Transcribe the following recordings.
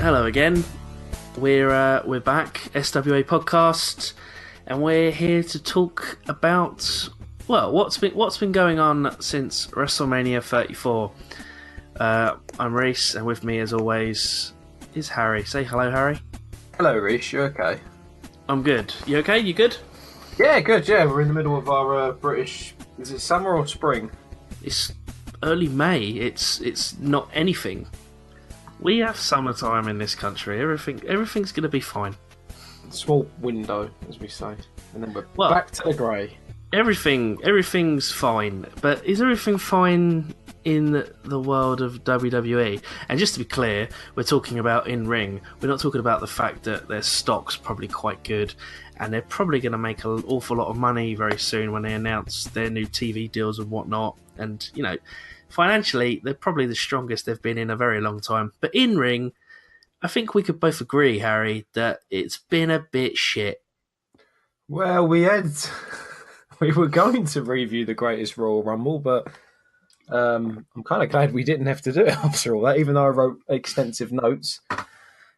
Hello again. We're back, SWA podcast, and we're here to talk about what's been going on since WrestleMania 34. I'm Reese, and with me, as always, is Harry. Say hello, Harry. Hello, Reese. You okay? I'm good. You okay? You good? Yeah, good. Yeah, we're in the middle of our British. Is it summer or spring? It's early May. It's not anything. We have summertime in this country. Everything's going to be fine. Small window, as we say, and then we're back to the grey. Everything's fine, but is everything fine in the world of WWE? And just to be clear, we're talking about in-ring. We're not talking about the fact that their stock's probably quite good, and they're probably going to make an awful lot of money very soon when they announce their new TV deals and whatnot. And, you know, financially, they're probably the strongest they've been in a very long time. But in-ring, I think we could both agree, Harry, that it's been a bit shit. Well, we were going to review the greatest Royal Rumble, but I'm kind of glad we didn't have to do it after all that, even though I wrote extensive notes.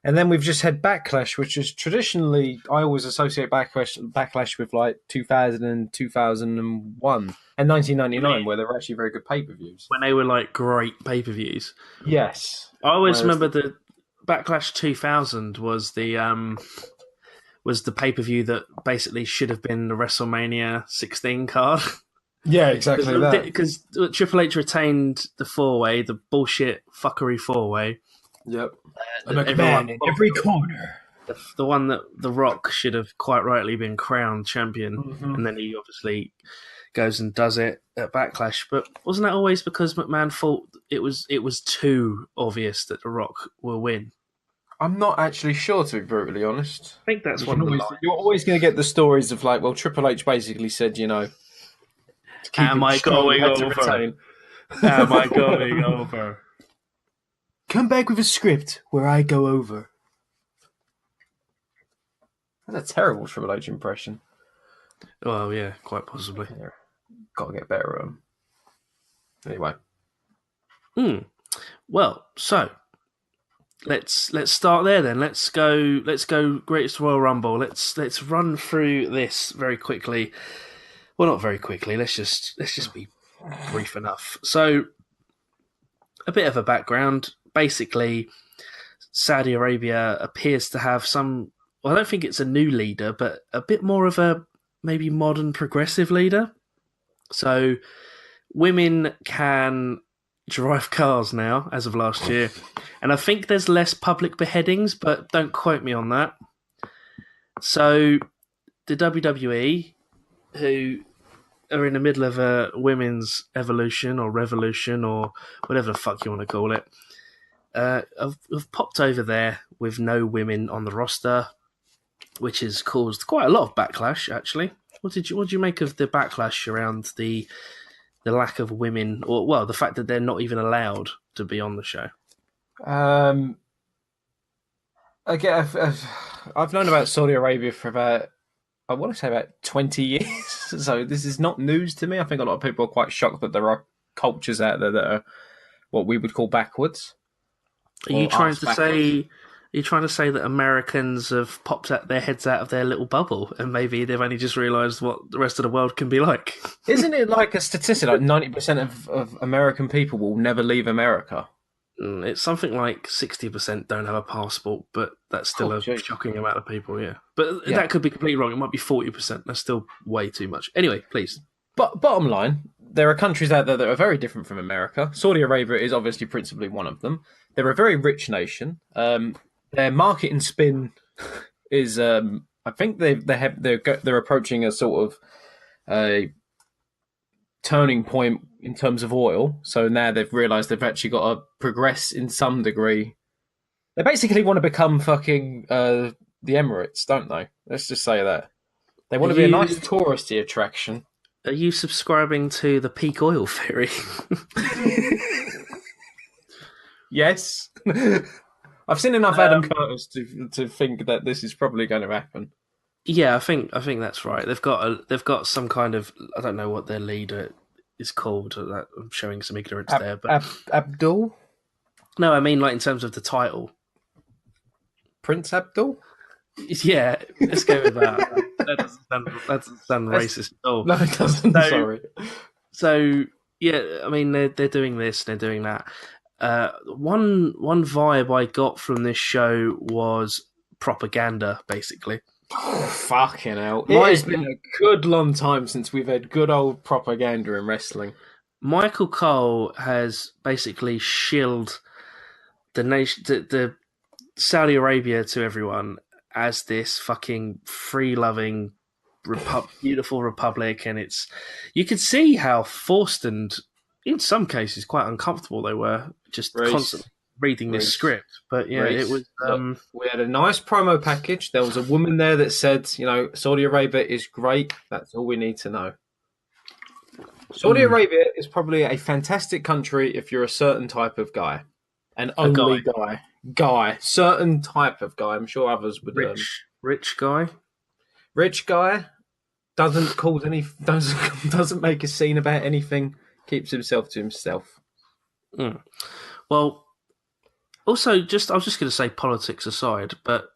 And then we've just had Backlash, which is traditionally, I always associate Backlash with like 2000 and 2001 and 1999, where they were actually very good pay-per-views. When they were like great pay-per-views. Yes. I always remember the Backlash 2000 was the pay-per-view that basically should have been the WrestleMania 16 card. Yeah, exactly that. Because Triple H retained the four-way, the bullshit fuckery four-way. Yep. A McMahon in every corner. The one that The Rock should have quite rightly been crowned champion, and then he obviously goes and does it at Backlash. But wasn't that always because McMahon thought it was too obvious that The Rock will win? I'm not actually sure, to be brutally honest. I think that's one of the You're always going to get the stories of like, well, Triple H basically said, you know, Am I going over? Am I going over? Come back with a script where I go over. That's a terrible Triple H impression. Well, yeah, quite possibly. Yeah. Got to get better at them. Anyway. Well, so let's start there then. Let's go Greatest Royal Rumble. Let's run through this very quickly. Well, not very quickly. Let's just be brief enough. So, a bit of a background. Basically, Saudi Arabia appears to have some. Well, I don't think it's a new leader, but a bit more of a maybe modern progressive leader. So, women can drive cars now as of last year, and I think there's less public beheadings, but don't quote me on that. So, the WWE, who are in the middle of a women's evolution or revolution or whatever the fuck you want to call it, have popped over there with no women on the roster, which has caused quite a lot of backlash, actually. What did you make of the backlash around the lack of women, or well, the fact that they're not even allowed to be on the show? Again, I've known about Saudi Arabia for about, I want to say about 20 years, so this is not news to me. I think a lot of people are quite shocked that there are cultures out there that are what we would call backwards. Are you trying to say that Americans have popped their heads out of their little bubble and maybe they've only just realised what the rest of the world can be like? Isn't it like a statistic, like 90% of American people will never leave America? It's something like 60% don't have a passport, but that's still a shocking amount of people, yeah. But that could be completely wrong. It might be 40%. That's still way too much. Anyway, please. But bottom line, there are countries out there that are very different from America. Saudi Arabia is obviously principally one of them. They're a very rich nation. Their market and spin is, I think they're approaching a sort of a turning point in terms of oil. So now they've realised they've actually got to progress in some degree. They basically want to become fucking the Emirates, don't they? Let's just say that. They want to be a nice touristy attraction. Are you subscribing to the peak oil theory? Yes. I've seen enough Adam Curtis to think that this is probably going to happen. Yeah, I think that's right. They've got some kind of, I don't know what their leader is called. I'm showing some ignorance there, but Abdul? No, I mean like in terms of the title. Prince Abdul? Yeah, let's go with that. That doesn't sound racist at all. No, it doesn't. So, Sorry. so yeah, I mean they're doing this, they're doing that. One vibe I got from this show was propaganda, basically. Oh, fucking hell. It's My been a good long time since we've had good old propaganda in wrestling. Michael Cole has basically shilled the nation, the Saudi Arabia to everyone as this fucking free-loving, beautiful republic, and you could see how forced and, in some cases, quite uncomfortable they were just Reese, constantly reading this Reese, script. But yeah, it Reese. was. Look, we had a nice promo package. There was a woman there that said, Saudi Arabia is great. That's all we need to know. Saudi Arabia is probably a fantastic country if you're a certain type of guy. An A only guy, guy. Certain type of guy. I'm sure others would. rich guy. Rich guy doesn't cause any. Doesn't make a scene about anything. Keeps himself to himself. Mm. Well, also, I was just going to say politics aside, but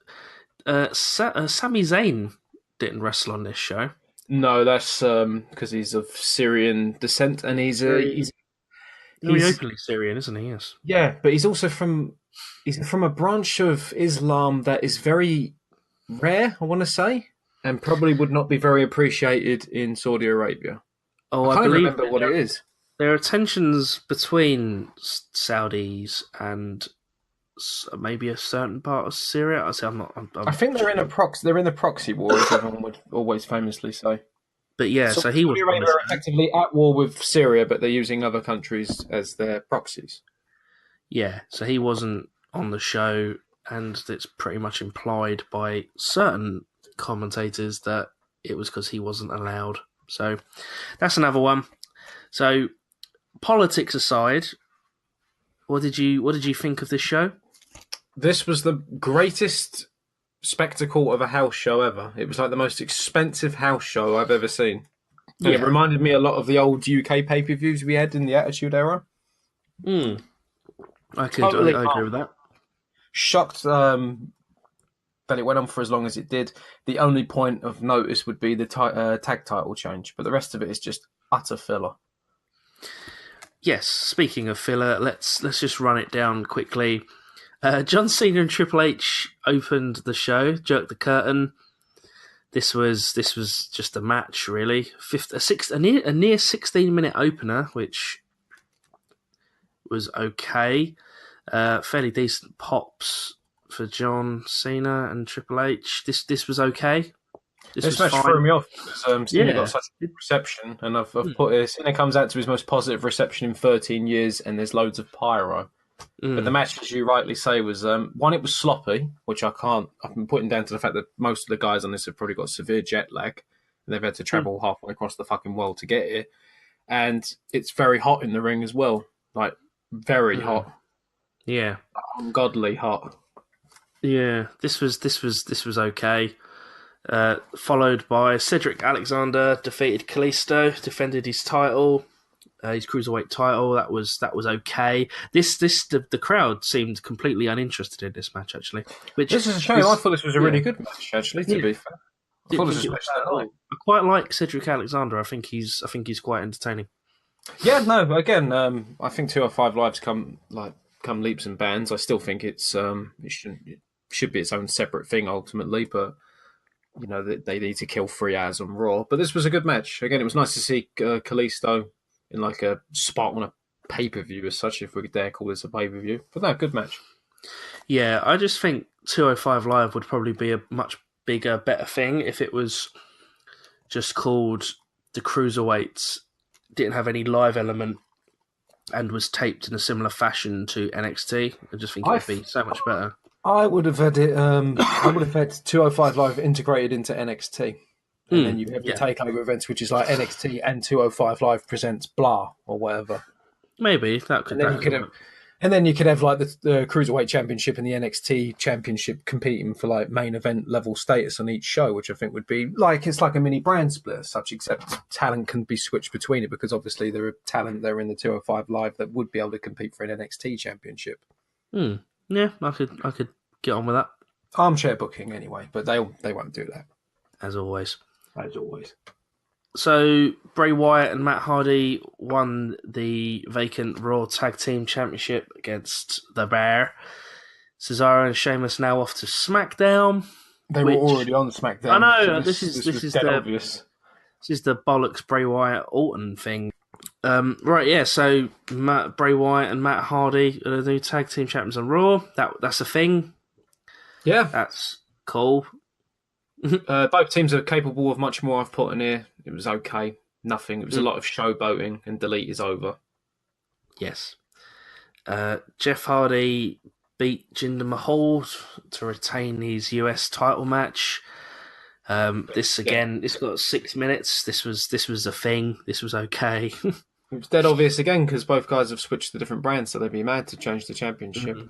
Sami Zayn didn't wrestle on this show. No, that's because he's of Syrian descent, and he's Very openly Syrian, isn't he? Yes. yeah, but he's also from a branch of Islam that is very rare, I want to say, and probably would not be very appreciated in Saudi Arabia. Oh, I I can't believe remember what it is. there are tensions between Saudis and maybe a certain part of Syria. I say I'm not. I think they're in a proxy. They're in the proxy war, as everyone would always famously say. But yeah, so he was Saudi Arabia are effectively at war with Syria, but they're using other countries as their proxies. Yeah, so he wasn't on the show, and it's pretty much implied by certain commentators that it was because he wasn't allowed. So that's another one. So politics aside, what did you think of this show? This was the greatest spectacle of a house show ever. It was like the most expensive house show I've ever seen. And it reminded me a lot of the old UK pay-per-views we had in the Attitude Era. I agree with that. Shocked that it went on for as long as it did. The only point of notice would be the tag title change, but the rest of it is just utter filler. Yes, speaking of filler, let's just run it down quickly. John Cena and Triple H opened the show, jerked the curtain. This was just a match, really. A near 16-minute opener, which was okay. Fairly decent pops for John Cena and Triple H. This was okay. This match threw me off because Cena got such a good reception, and I've put it. Cena comes out to his most positive reception in 13 years, and there's loads of pyro. But the match, as you rightly say, was one. It was sloppy, which I've been putting down to the fact that most of the guys on this have probably got severe jet lag, and they've had to travel halfway across the fucking world to get here. And it's very hot in the ring as well, like very hot. Yeah, ungodly hot. Yeah, this was okay. Followed by Cedric Alexander defeated Kalisto, defended his title, his cruiserweight title. That was okay. The crowd seemed completely uninterested in this match, actually. This is a shame. I thought this was a really good match, actually. To be fair, I thought this was I quite like Cedric Alexander. I think he's quite entertaining. Yeah, no. Again, I think 205 Live's come leaps and bounds. I still think it should be its own separate thing ultimately, but they need to kill 3 hours on Raw. But this was a good match. Again, it was nice to see Kalisto in like a spot on a pay-per-view as such, if we could dare call this a pay-per-view. But no, good match. Yeah, I just think 205 Live would probably be a much bigger, better thing if it was just called the Cruiserweights, didn't have any live element, and was taped in a similar fashion to NXT. I just think it would be so much better. I would have had it. I would have had 205 Live integrated into NXT, and then you have the takeover events, which is like NXT and 205 Live presents blah or whatever. Maybe that could. And then you could have like the Cruiserweight Championship and the NXT Championship competing for like main event level status on each show, which I think would be it's like a mini brand split as such, except talent can be switched between it because obviously there are talent there in the 205 Live that would be able to compete for an NXT Championship. Yeah, I could get on with that. Armchair booking anyway, but they won't do that, as always. as always. So Bray Wyatt and Matt Hardy won the vacant Raw Tag Team Championship against the Bear. Cesaro and Sheamus now off to SmackDown. They were already on SmackDown. I know, so this is dead the obvious. this is the bollocks Bray Wyatt Orton thing. Right, yeah. So Bray Wyatt and Matt Hardy are the new tag team champions on Raw. That's a thing. Yeah, That's cool. both teams are capable of much more. I've put in here. It was okay. Nothing. It was a lot of showboating, and delete is over. Yes. Jeff Hardy beat Jinder Mahal to retain his US title match. This got 6 minutes. This was a thing. This was okay. It was dead obvious again because both guys have switched to different brands, so they'd be mad to change the championship. Mm-hmm.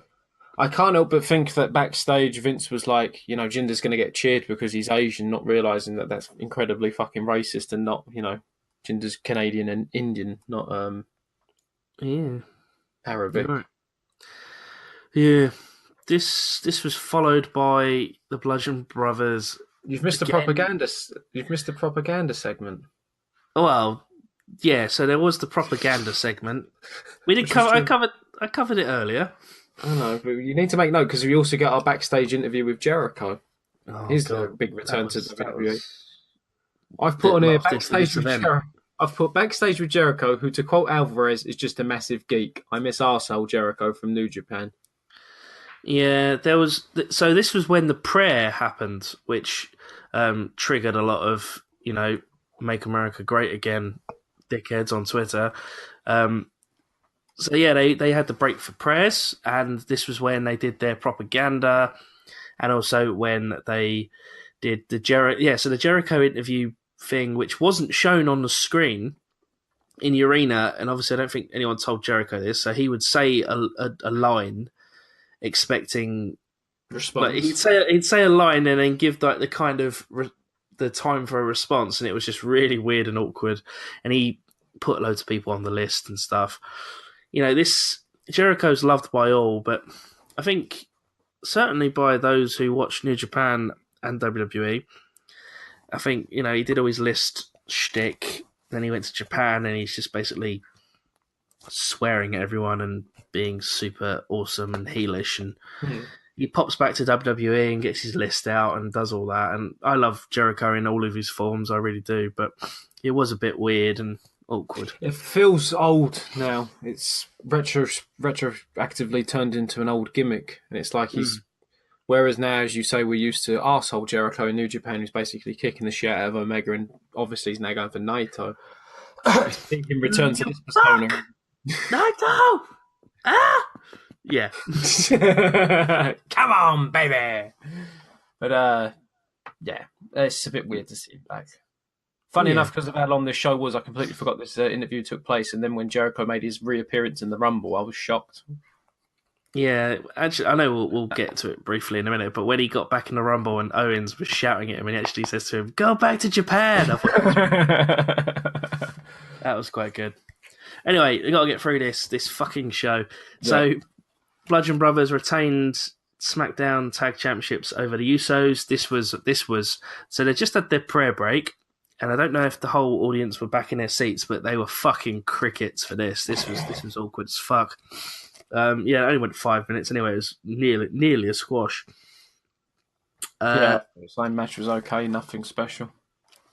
I can't help but think that backstage Vince was like, Jinder's going to get cheered because he's Asian, not realising that that's incredibly fucking racist and not, Jinder's Canadian and Indian, not Arabic. Right. Yeah. This was followed by the Bludgeon Brothers. You've missed the propaganda. You've missed the propaganda segment. Well, yeah. So there was the propaganda segment. We did cover. I covered it earlier. I know, but you need to make note because we also get our backstage interview with Jericho. He's a big return to WWE. I've put on here backstage with Jericho. I've put backstage with Jericho, who, to quote Alvarez, is just a massive geek. I miss arsehole Jericho from New Japan. Yeah, there was. So this was when the prayer happened, which triggered a lot of "Make America Great Again" dickheads on Twitter. So yeah, they had the break for prayers, and this was when they did their propaganda, and also when they did the So the Jericho interview thing, which wasn't shown on the screen in the arena, and obviously I don't think anyone told Jericho this. So he would say a line, expecting response. Like, he'd say a line and then give the kind of the time for a response, and it was just really weird and awkward. And he put loads of people on the list and stuff. This Jericho's loved by all, but I think certainly by those who watch New Japan and WWE. I think, he did always list shtick. Then he went to Japan and he's just basically swearing at everyone and being super awesome and heelish. And he pops back to WWE and gets his list out and does all that. And I love Jericho in all of his forms, I really do. But it was a bit weird and awkward. It feels old now. It's retroactively turned into an old gimmick. And it's like he's... Whereas now, as you say, we're used to arsehole Jericho in New Japan, who's basically kicking the shit out of Omega, and obviously he's now going for Naito. I think in return to this persona. Naito! Ah! Yeah. Come on, baby! But, yeah, it's a bit weird to see him back. Funny enough, because of how long this show was, I completely forgot this interview took place, and then when Jericho made his reappearance in the Rumble, I was shocked. Yeah, actually, I know we'll get to it briefly in a minute, but when he got back in the Rumble and Owens was shouting at him and he actually says to him, "Go back to Japan!" I thought that was quite good. Anyway, we got to get through this fucking show. Yeah. So, Bludgeon Brothers retained SmackDown Tag Championships over the Usos. This was so they just had their prayer break, and I don't know if the whole audience were back in their seats, but they were fucking crickets for this. This was awkward as fuck. It only went 5 minutes anyway. It was nearly a squash. The same match was okay, nothing special.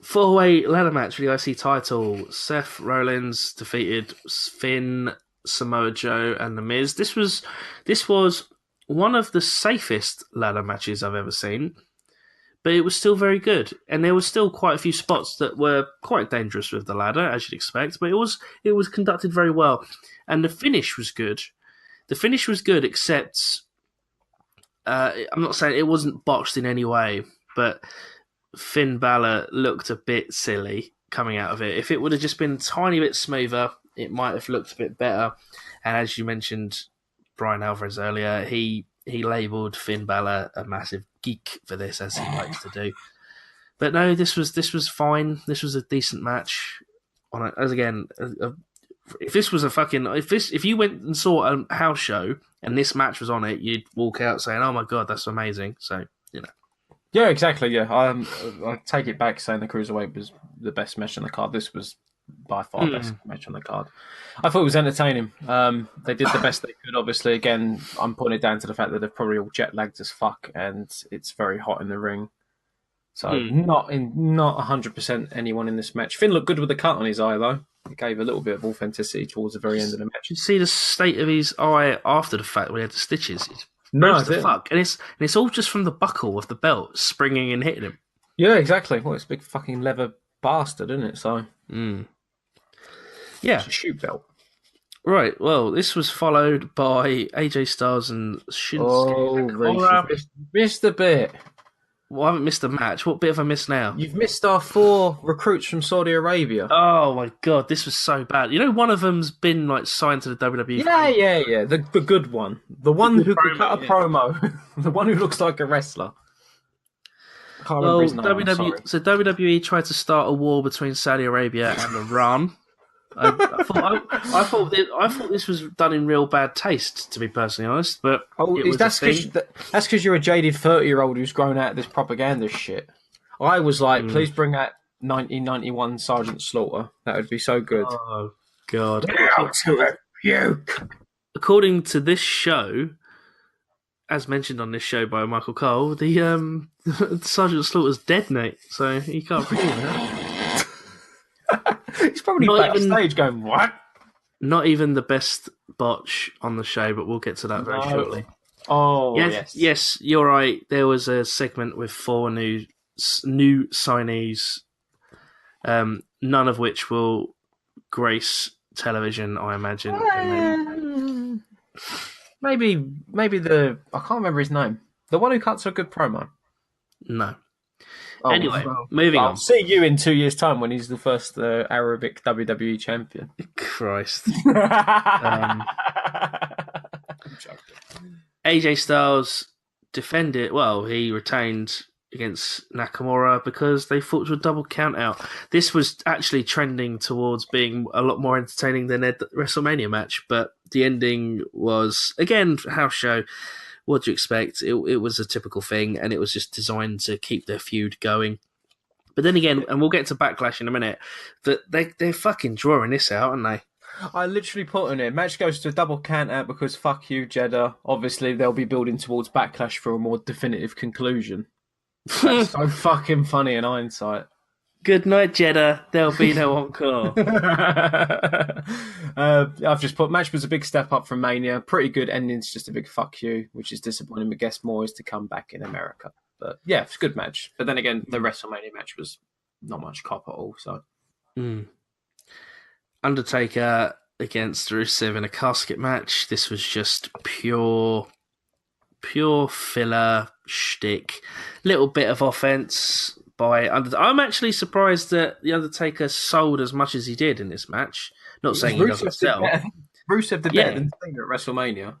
4-way ladder match for the IC title. Seth Rollins defeated Finn, Samoa Joe, and The Miz. This was one of the safest ladder matches I've ever seen, but it was still very good. And there were still quite a few spots that were quite dangerous with the ladder, as you'd expect, but it was conducted very well. And the finish was good. The finish was good, except I'm not saying it wasn't botched in any way, but Finn Balor looked a bit silly coming out of it. If it would have just been a tiny bit smoother, it might have looked a bit better. And as you mentioned, Brian Alvarez earlier, he labelled Finn Balor a massive geek for this, as he likes to do. But no, this was fine. This was a decent match. If this was if you went and saw a house show and this match was on it, you'd walk out saying, "Oh my god, that's amazing." So you know. Yeah, exactly. Yeah, I take it back saying the cruiserweight was the best match on the card. This was by far best Mm. match on the card. I thought it was entertaining. They did the best they could. Obviously, again, I'm putting it down to the fact that they're probably all jet lagged as fuck, and it's very hot in the ring. So Mm. not 100% anyone in this match. Finn looked good with the cut on his eye though. It gave a little bit of authenticity towards the very end of the match. Did you see the state of his eye after the fact when he had the stitches? It's No, gross I as didn't. fuck, and it's all just from the buckle of the belt springing and hitting him. Yeah, exactly. Well, it's a big fucking leather bastard, isn't it? So Mm. it's Yeah, a shoot belt. right. Well, this was followed by AJ Styles and Shinsuke Oh, Reese, Nakamura. you've missed a bit. Well, I haven't missed a match. What bit have I missed now? You've missed our 4 recruits from Saudi Arabia. Oh my god, this was so bad. You know, one of them's been like signed to the WWE. Yeah. The good one. The one who could promo, cut a yeah. promo. The one who looks like a wrestler. I can't remember Well, his name. I'm sorry. WWE tried to start a war between Saudi Arabia and Iran. I thought this was done in real bad taste, to be personally honest. But Oh, it was that's a thing. because you're a jaded 30-year-old who's grown out of this propaganda shit. I was like, please bring out 1991 Sergeant Slaughter. That would be so good. Oh god! Puke. According to this show, as mentioned on this show by Michael Cole, the Sergeant Slaughter's dead, Nate. So he can't bring it out. He's probably Not backstage going, what? Not even the best botch on the show, but we'll get to that very No. shortly. Oh, Yes, you're right. There was a segment with 4 new signees, none of which will grace television, I imagine. Maybe I can't remember his name. The one who cuts a good promo. No. Oh, Anyway, well, moving I'll on. see you in 2 years' time when he's the first Arabic WWE champion. Christ. I'm joking. AJ Styles defended. Well, he retained against Nakamura because they thought it was a double count out. This was actually trending towards being a lot more entertaining than their WrestleMania match, but the ending was, again, house show. What do you expect? It was a typical thing, and it was just designed to keep their feud going. But then again, and we'll get to Backlash in a minute, that they're fucking drawing this out, aren't they? I literally put on it. Match goes to a double count out because fuck you, Jeddah. Obviously, they'll be building towards Backlash for a more definitive conclusion. That's so fucking funny in hindsight. Good night, Jeddah. There'll be no encore. I've just put match was a big step up from Mania. Pretty good ending's just a big fuck you, which is disappointing, but guess more is to come back in America. But yeah, it's a good match. But then again, the WrestleMania match was not much cop at all. So Undertaker against Rusev in a casket match. This was just pure filler shtick. Little bit of offense by Undertaker. I'm actually surprised that the Undertaker sold as much as he did in this match. Not saying he doesn't sell. Rusev did better than Cena at WrestleMania.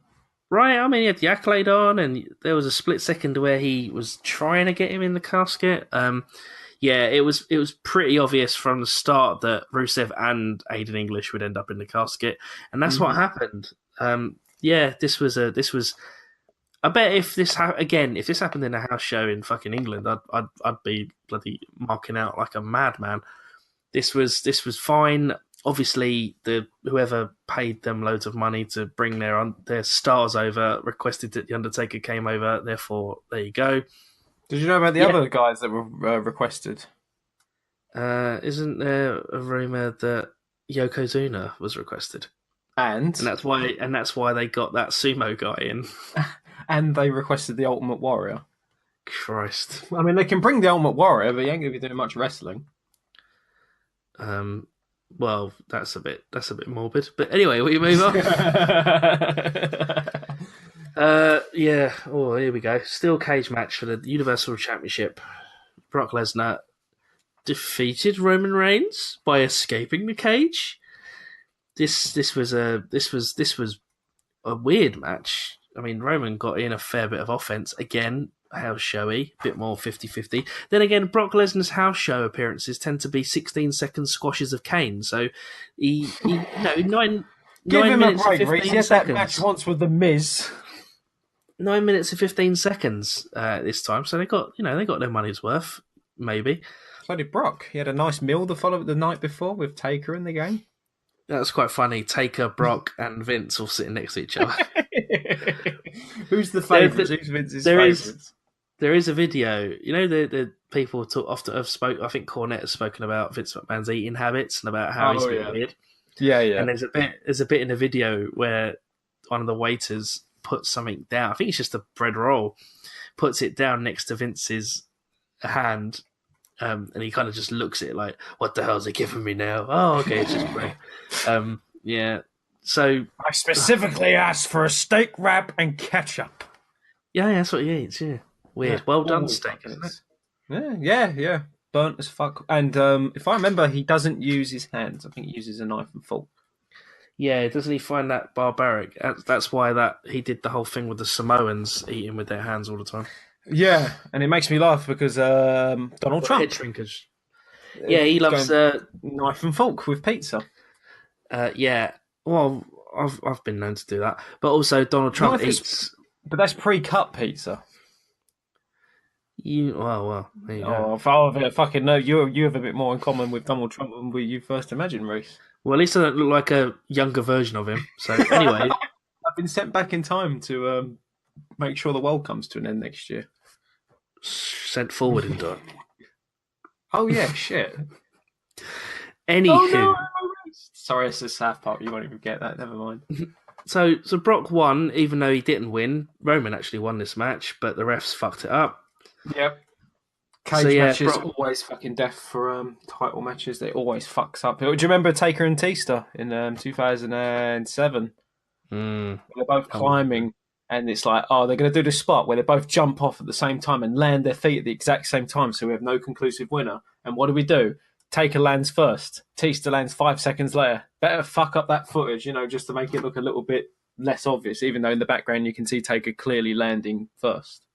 Right, I mean, he had the accolade on, and there was a split second where he was trying to get him in the casket. It was pretty obvious from the start that Rusev and Aiden English would end up in the casket, and that's what happened. This was. I bet if this happened in a house show in fucking England, I'd be bloody marking out like a madman. This was fine. Obviously, whoever paid them loads of money to bring their stars over requested that the Undertaker came over. Therefore, there you go. Did you know about the other guys that were requested? Isn't there a rumor that Yokozuna was requested, and that's why they got that sumo guy in, and they requested the Ultimate Warrior. Christ. I mean, they can bring the Ultimate Warrior, but he ain't gonna be doing much wrestling. Well, that's a bit morbid. But anyway, we move on. Oh, here we go. Steel cage match for the Universal Championship. Brock Lesnar defeated Roman Reigns by escaping the cage. This was a weird match. I mean, Roman got in a fair bit of offense again. House showy, a bit more 50-50. Then again, Brock Lesnar's house show appearances tend to be 16-second squashes of Kane. So he 9 Give him a minutes break, and Reece. 15 He had that seconds. match once with the Miz. 9 minutes and 15 seconds this time, so they got their money's worth, maybe. So did Brock. He had a nice meal the night before with Taker in the game. That was quite funny. Taker, Brock, and Vince all sitting next to each other. Who's the favourite? Who's Vince's there favourites? There is a video. The people often have spoke. I think Cornette has spoken about Vince McMahon's eating habits and about how he's a bit weird. Yeah, yeah. And there's a bit in the video where one of the waiters puts something down. I think it's just a bread roll. Puts it down next to Vince's hand, and he kind of just looks at it like, "What the hell is he giving me now?" Oh, okay, it's just bread. Yeah. So I specifically asked for a steak wrap and ketchup. Yeah, that's what he eats. Yeah, weird. Well done, steak, isn't it? Yeah. Burnt as fuck. And if I remember, he doesn't use his hands. I think he uses a knife and fork. Yeah, doesn't he find that barbaric? That's why he did the whole thing with the Samoans eating with their hands all the time. Yeah, and it makes me laugh because Donald Trump. Head shrinkers. Yeah, he loves knife and fork with pizza. Yeah, well, I've been known to do that, but also Donald Trump eats. But that's pre-cut pizza. There you go. I fucking know you have a bit more in common with Donald Trump than you first imagined, Reese. Well, at least I don't look like a younger version of him. So anyway, I've been sent back in time to make sure the world comes to an end next year. Sent forward in time. Oh yeah, shit. Anywho, no. Sorry, it's a South Park. You won't even get that. Never mind. So Brock won, even though he didn't win. Roman actually won this match, but the refs fucked it up. Yep. Cage matches always fucking death for title matches. They always fucks up. Do you remember Taker and Tista in 2007? They're both climbing, and it's like, they're going to do the spot where they both jump off at the same time and land their feet at the exact same time, so we have no conclusive winner. And what do? Taker lands first. Tista lands 5 seconds later. Better fuck up that footage, just to make it look a little bit less obvious, even though in the background you can see Taker clearly landing first.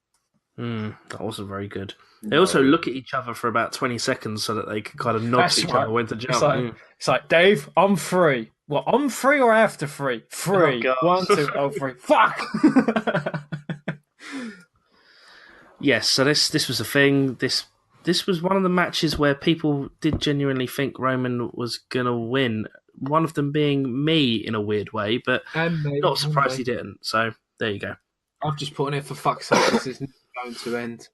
That wasn't very good. They also look at each other for about 20 seconds so that they can kind of nod to each other when to jump. It's like, Dave, I'm free. Well, I'm free or after free? Free. Oh, 1, 2, 3. Fuck! Yes, so this was a thing. This was one of the matches where people did genuinely think Roman was going to win. One of them being me in a weird way, but not surprised he didn't. So there you go. I've just put on it for fuck's sake. This is going to end.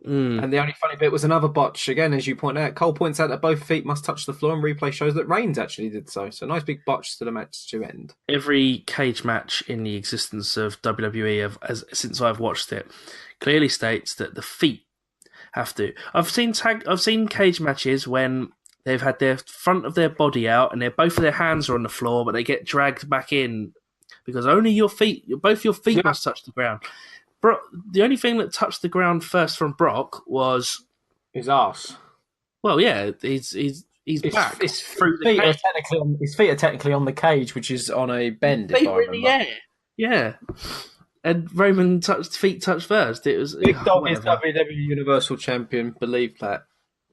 And the only funny bit was another botch. Again, as you point out, Cole points out that both feet must touch the floor, and replay shows that Reigns actually did so. So nice big botch to the match to end. Every cage match in the existence of WWE, since I've watched it, clearly states that the feet have to. I've seen cage matches when they've had their front of their body out and both of their hands are on the floor, but they get dragged back in because only both your feet must touch the ground. The only thing that touched the ground first from Brock was his ass. Well, yeah, he's back. His feet are technically on the cage, which is on a bend. Feet were in the air. Yeah. And Roman feet touched first. It was Big Dog is WWE Universal Champion. Believe that.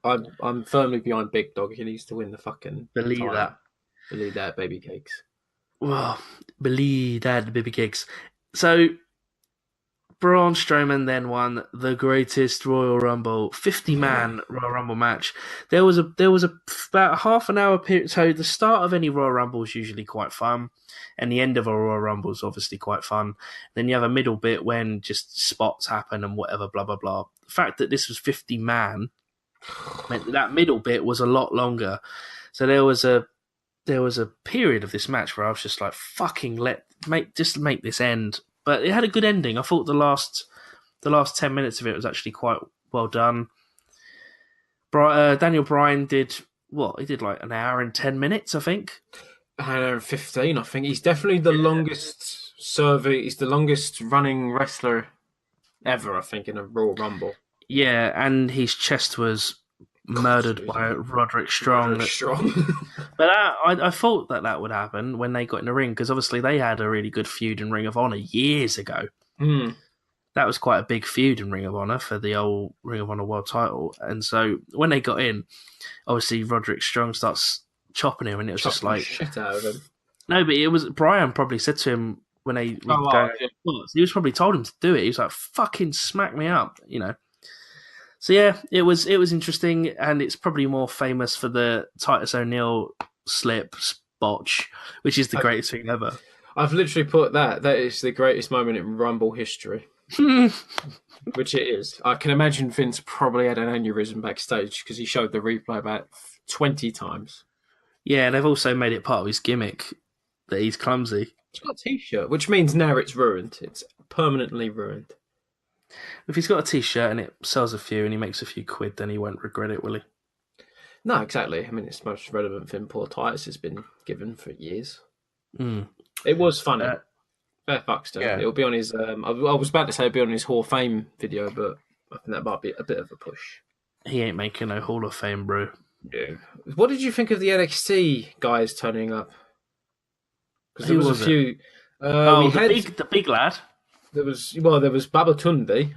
I'm firmly behind Big Dog. He needs to win the fucking. Believe that, baby cakes. Well, believe that, baby cakes. So Braun Strowman then won the greatest Royal Rumble, 50-man Royal Rumble match. There was about a half an hour period. So the start of any Royal Rumble is usually quite fun, and the end of a Royal Rumble is obviously quite fun. Then you have a middle bit when just spots happen and whatever, blah blah blah. The fact that this was 50-man meant that middle bit was a lot longer. So there was a period of this match where I was just like, "Fucking make this end." But it had a good ending. I thought the last 10 minutes of it was actually quite well done. Daniel Bryan did what? He did like an hour and 10 minutes, I think. An hour and 15, I think. He's definitely the longest serving. He's the longest running wrestler ever, I think, in a Royal Rumble. Yeah, and his chest was murdered by Roderick Strong. But I thought that would happen when they got in the ring, because obviously they had a really good feud in Ring of Honor years ago. That was quite a big feud in Ring of Honor for the old Ring of Honor World title. And so when they got in, obviously Roderick Strong starts chopping him, and it was just like shit out of him. No, but it was Brian probably said to him when they were Oh, going. yeah. He was probably told him to do it. He was like, "Fucking smack me up," you know. So yeah, it was interesting, and it's probably more famous for the Titus O'Neil slip botch, which is the greatest thing ever. I've literally put that is the greatest moment in Rumble history, which it is. I can imagine Vince probably had an aneurysm backstage because he showed the replay about 20 times. Yeah, and they've also made it part of his gimmick that he's clumsy. He's got a T-shirt, which means now it's ruined. It's permanently ruined. If he's got a T-shirt and it sells a few and he makes a few quid, then he won't regret it, will he? No, exactly. I mean, it's the most relevant thing poor Titus has been given for years. Mm. It was funny. Fair fucks to him. Yeah. It'll be on his. I was about to say it'll be on his Hall of Fame video, but I think that might be a bit of a push. He ain't making no Hall of Fame, bro. Yeah. What did you think of the NXT guys turning up? Because there Who was a was few. The big lad. There was Babatunde.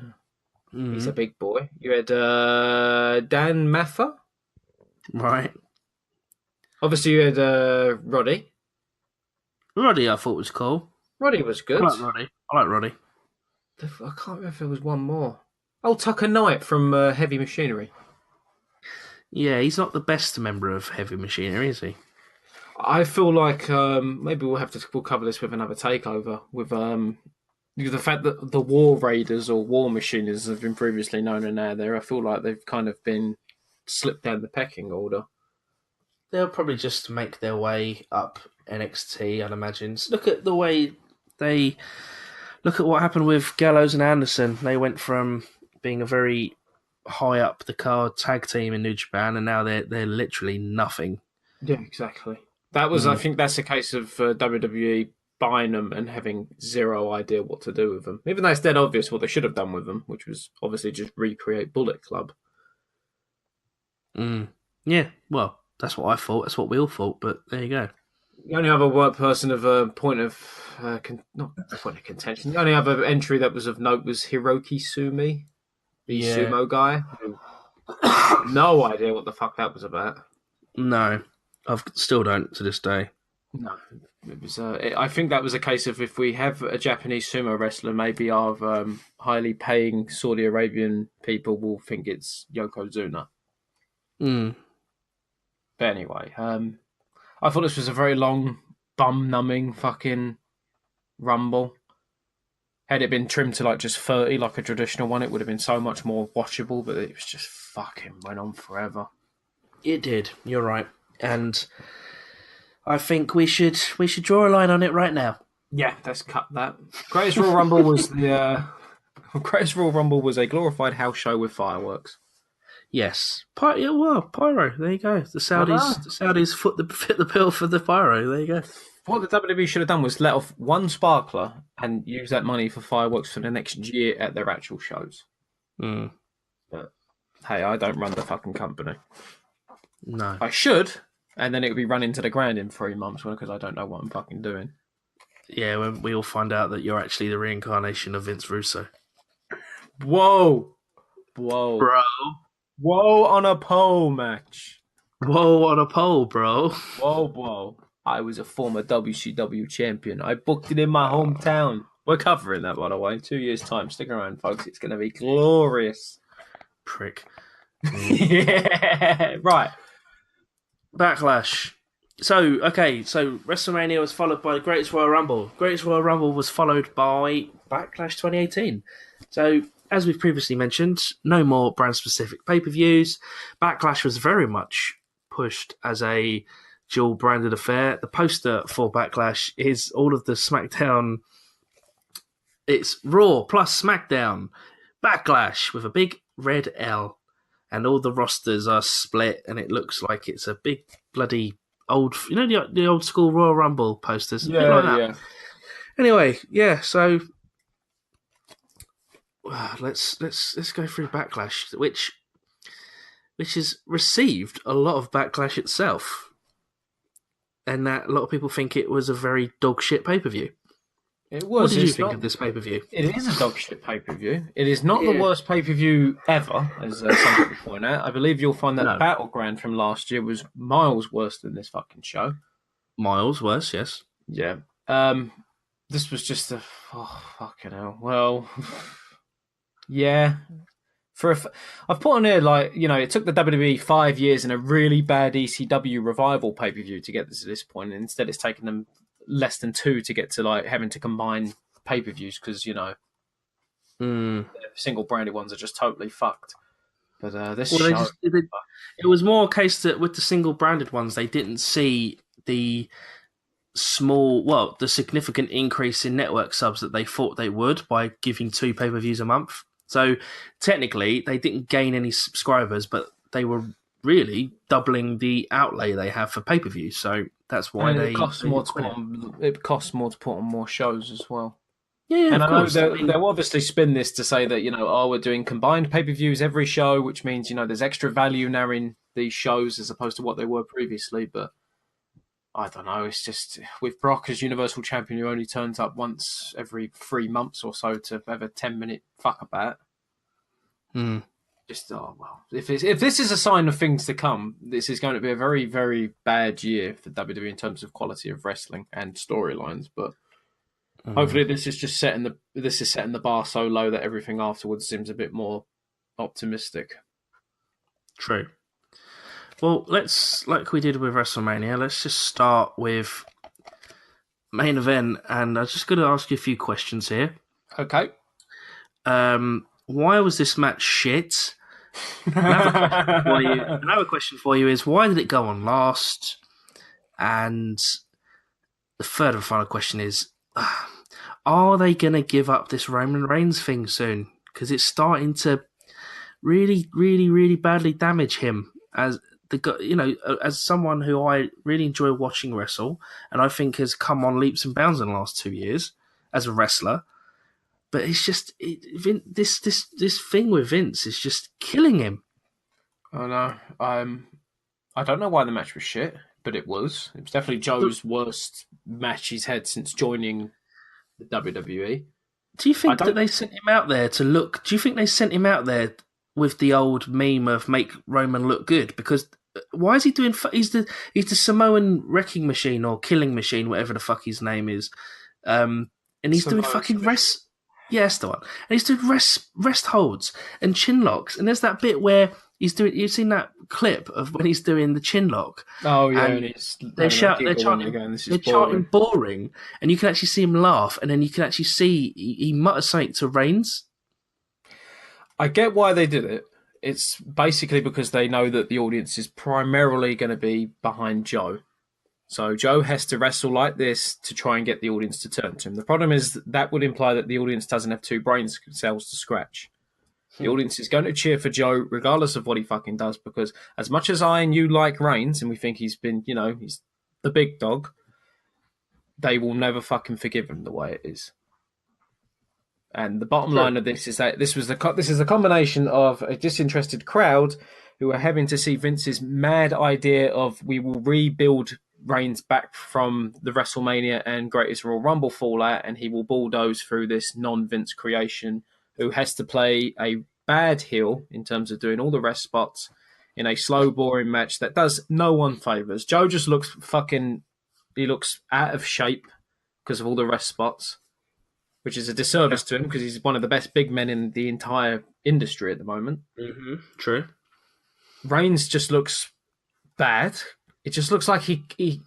Mm. He's a big boy. You had Dan Mather. Right. Obviously, you had Roddy. Roddy, I thought was cool. Roddy was good. I like Roddy. I can't remember if there was one more. Oh, Tucker Knight from Heavy Machinery. Yeah, he's not the best member of Heavy Machinery, is he? I feel like maybe we'll cover this with another takeover with the fact that the War Raiders or War Machine as have been previously known and now there. I feel like they've kind of been slipped down the pecking order. They'll probably just make their way up NXT, I'd imagine. Look at the way look at what happened with Gallows and Anderson. They went from being a very high up the card tag team in New Japan, and now they're literally nothing. Yeah, exactly. That was, I think, that's a case of WWE buying them and having zero idea what to do with them. Even though it's dead obvious what they should have done with them, which was obviously just recreate Bullet Club. Yeah, well, that's what I thought. That's what we all thought. But there you go. The only other work person of a point of not a point of contention. The only other entry that was of note was Hiroki Sumi, the sumo guy. Who, no idea what the fuck that was about. No, I still don't to this day. No, it was. I think that was a case of if we have a Japanese sumo wrestler, maybe our highly paying Saudi Arabian people will think it's Yokozuna. But anyway, I thought this was a very long, bum-numbing fucking Rumble. Had it been trimmed to like just 30, like a traditional one, it would have been so much more watchable. But it was just fucking went on forever. It did. You're right, and I think we should draw a line on it right now. Yeah, let's cut that. Greatest Royal Rumble was Greatest Royal Rumble was a glorified house show with fireworks. Yes, pyro. There you go. The Saudis fit the bill for the pyro. There you go. What the WWE should have done was let off one sparkler and use that money for fireworks for the next year at their actual shows. But hey, I don't run the fucking company. No, I should, and then it would be run into the ground in 3 months because I don't know what I'm fucking doing. Yeah, when we all find out that you're actually the reincarnation of Vince Russo. Whoa, bro. Whoa on a pole match. Whoa on a pole, bro. Whoa. I was a former WCW champion. I booked it in my hometown. We're covering that, by the way, in 2 years' time. Stick around, folks. It's going to be glorious. Prick. Yeah, right. Backlash. So WrestleMania was followed by the Greatest Royal Rumble. Greatest Royal Rumble was followed by Backlash 2018. So, as we've previously mentioned, no more brand-specific pay-per-views. Backlash was very much pushed as a dual-branded affair. The poster for Backlash is all of the SmackDown. It's Raw plus SmackDown. Backlash with a big red L. And all the rosters are split, and it looks like it's a big bloody old... You know the old school Royal Rumble posters? Yeah, like that. yeah. Anyway, yeah, so... Let's go through Backlash, which has received a lot of backlash itself, and that a lot of people think it was a very dog shit pay per view. It was. What did you think of this pay per view? It is a dog shit pay per view. It is not the worst pay per view ever, as some people point out. I believe you'll find that Battleground from last year was miles worse than this fucking show. Miles worse, yes. Yeah. this was just fucking hell. Well, yeah. I've put on here like it took the WWE 5 years and a really bad ECW revival pay per view to get this to this point, and instead it's taken them less than two to get to like having to combine pay per views because Mm. single branded ones are just totally fucked. But this Well, they show, just it was more a case that with the single branded ones, they didn't see the the significant increase in network subs that they thought they would by giving two pay per views a month. So technically, they didn't gain any subscribers, but they were really doubling the outlay they have for pay per views. So that's why and it they costs they more didn't to quit put it. on. It costs more to put on more shows as well. Yeah, And of I know course. I mean, they'll obviously spin this to say that, oh, we're doing combined pay per views every show, which means, there's extra value now in these shows as opposed to what they were previously. But I don't know. It's just with Brock as Universal Champion, who only turns up once every 3 months or so to have a 10-minute fuck about. hmm. Just, oh, well. If this is a sign of things to come, this is going to be a very, very bad year for WWE in terms of quality of wrestling and storylines. But hopefully, this is just setting the bar so low that everything afterwards seems a bit more optimistic. True. Well, let's like we did with WrestleMania. Let's just start with main event, and I'm just going to ask you a few questions here. Okay. Why was this match shit? Another question for you is why did it go on last? And the third and final question is, are they going to give up this Roman Reigns thing soon? Because it's starting to really, really, really badly damage him as as someone who I really enjoy watching wrestle, and I think has come on leaps and bounds in the last 2 years as a wrestler. But it's just this thing with Vince is just killing him. I know. I don't know why the match was shit, but it was. It was definitely Joe's worst match he's had since joining the WWE. Do you think that they sent him out there to look? Do you think they sent him out there with the old meme of make Roman look good? Because why is he doing? He's the Samoan wrecking machine or killing machine, whatever the fuck his name is, and he's doing fucking rest. Yeah, that's the one. And he's doing rest holds and chin locks. And there's that bit where he's doing. You've seen that clip of when he's doing the chin lock. Oh yeah, and they're chanting boring, and you can actually see him laugh, and then you can actually see he mutters something to Reigns. I get why they did it. It's basically because they know that the audience is primarily going to be behind Joe. So Joe has to wrestle like this to try and get the audience to turn to him. The problem is that would imply that the audience doesn't have two brain cells to scratch. The audience is going to cheer for Joe regardless of what he fucking does, because as much as I and you like Reigns and we think he's been, he's the big dog, they will never fucking forgive him the way it is. And the bottom line of this is that this is a combination of a disinterested crowd who are having to see Vince's mad idea of we will rebuild Reigns back from the WrestleMania and Greatest Royal Rumble fallout, and he will bulldoze through this non-Vince creation who has to play a bad heel in terms of doing all the rest spots in a slow, boring match that does no one favours. Joe just looks he looks out of shape because of all the rest spots, which is a disservice to him because he's one of the best big men in the entire industry at the moment. Mm-hmm. True. Reigns just looks bad. It just looks like he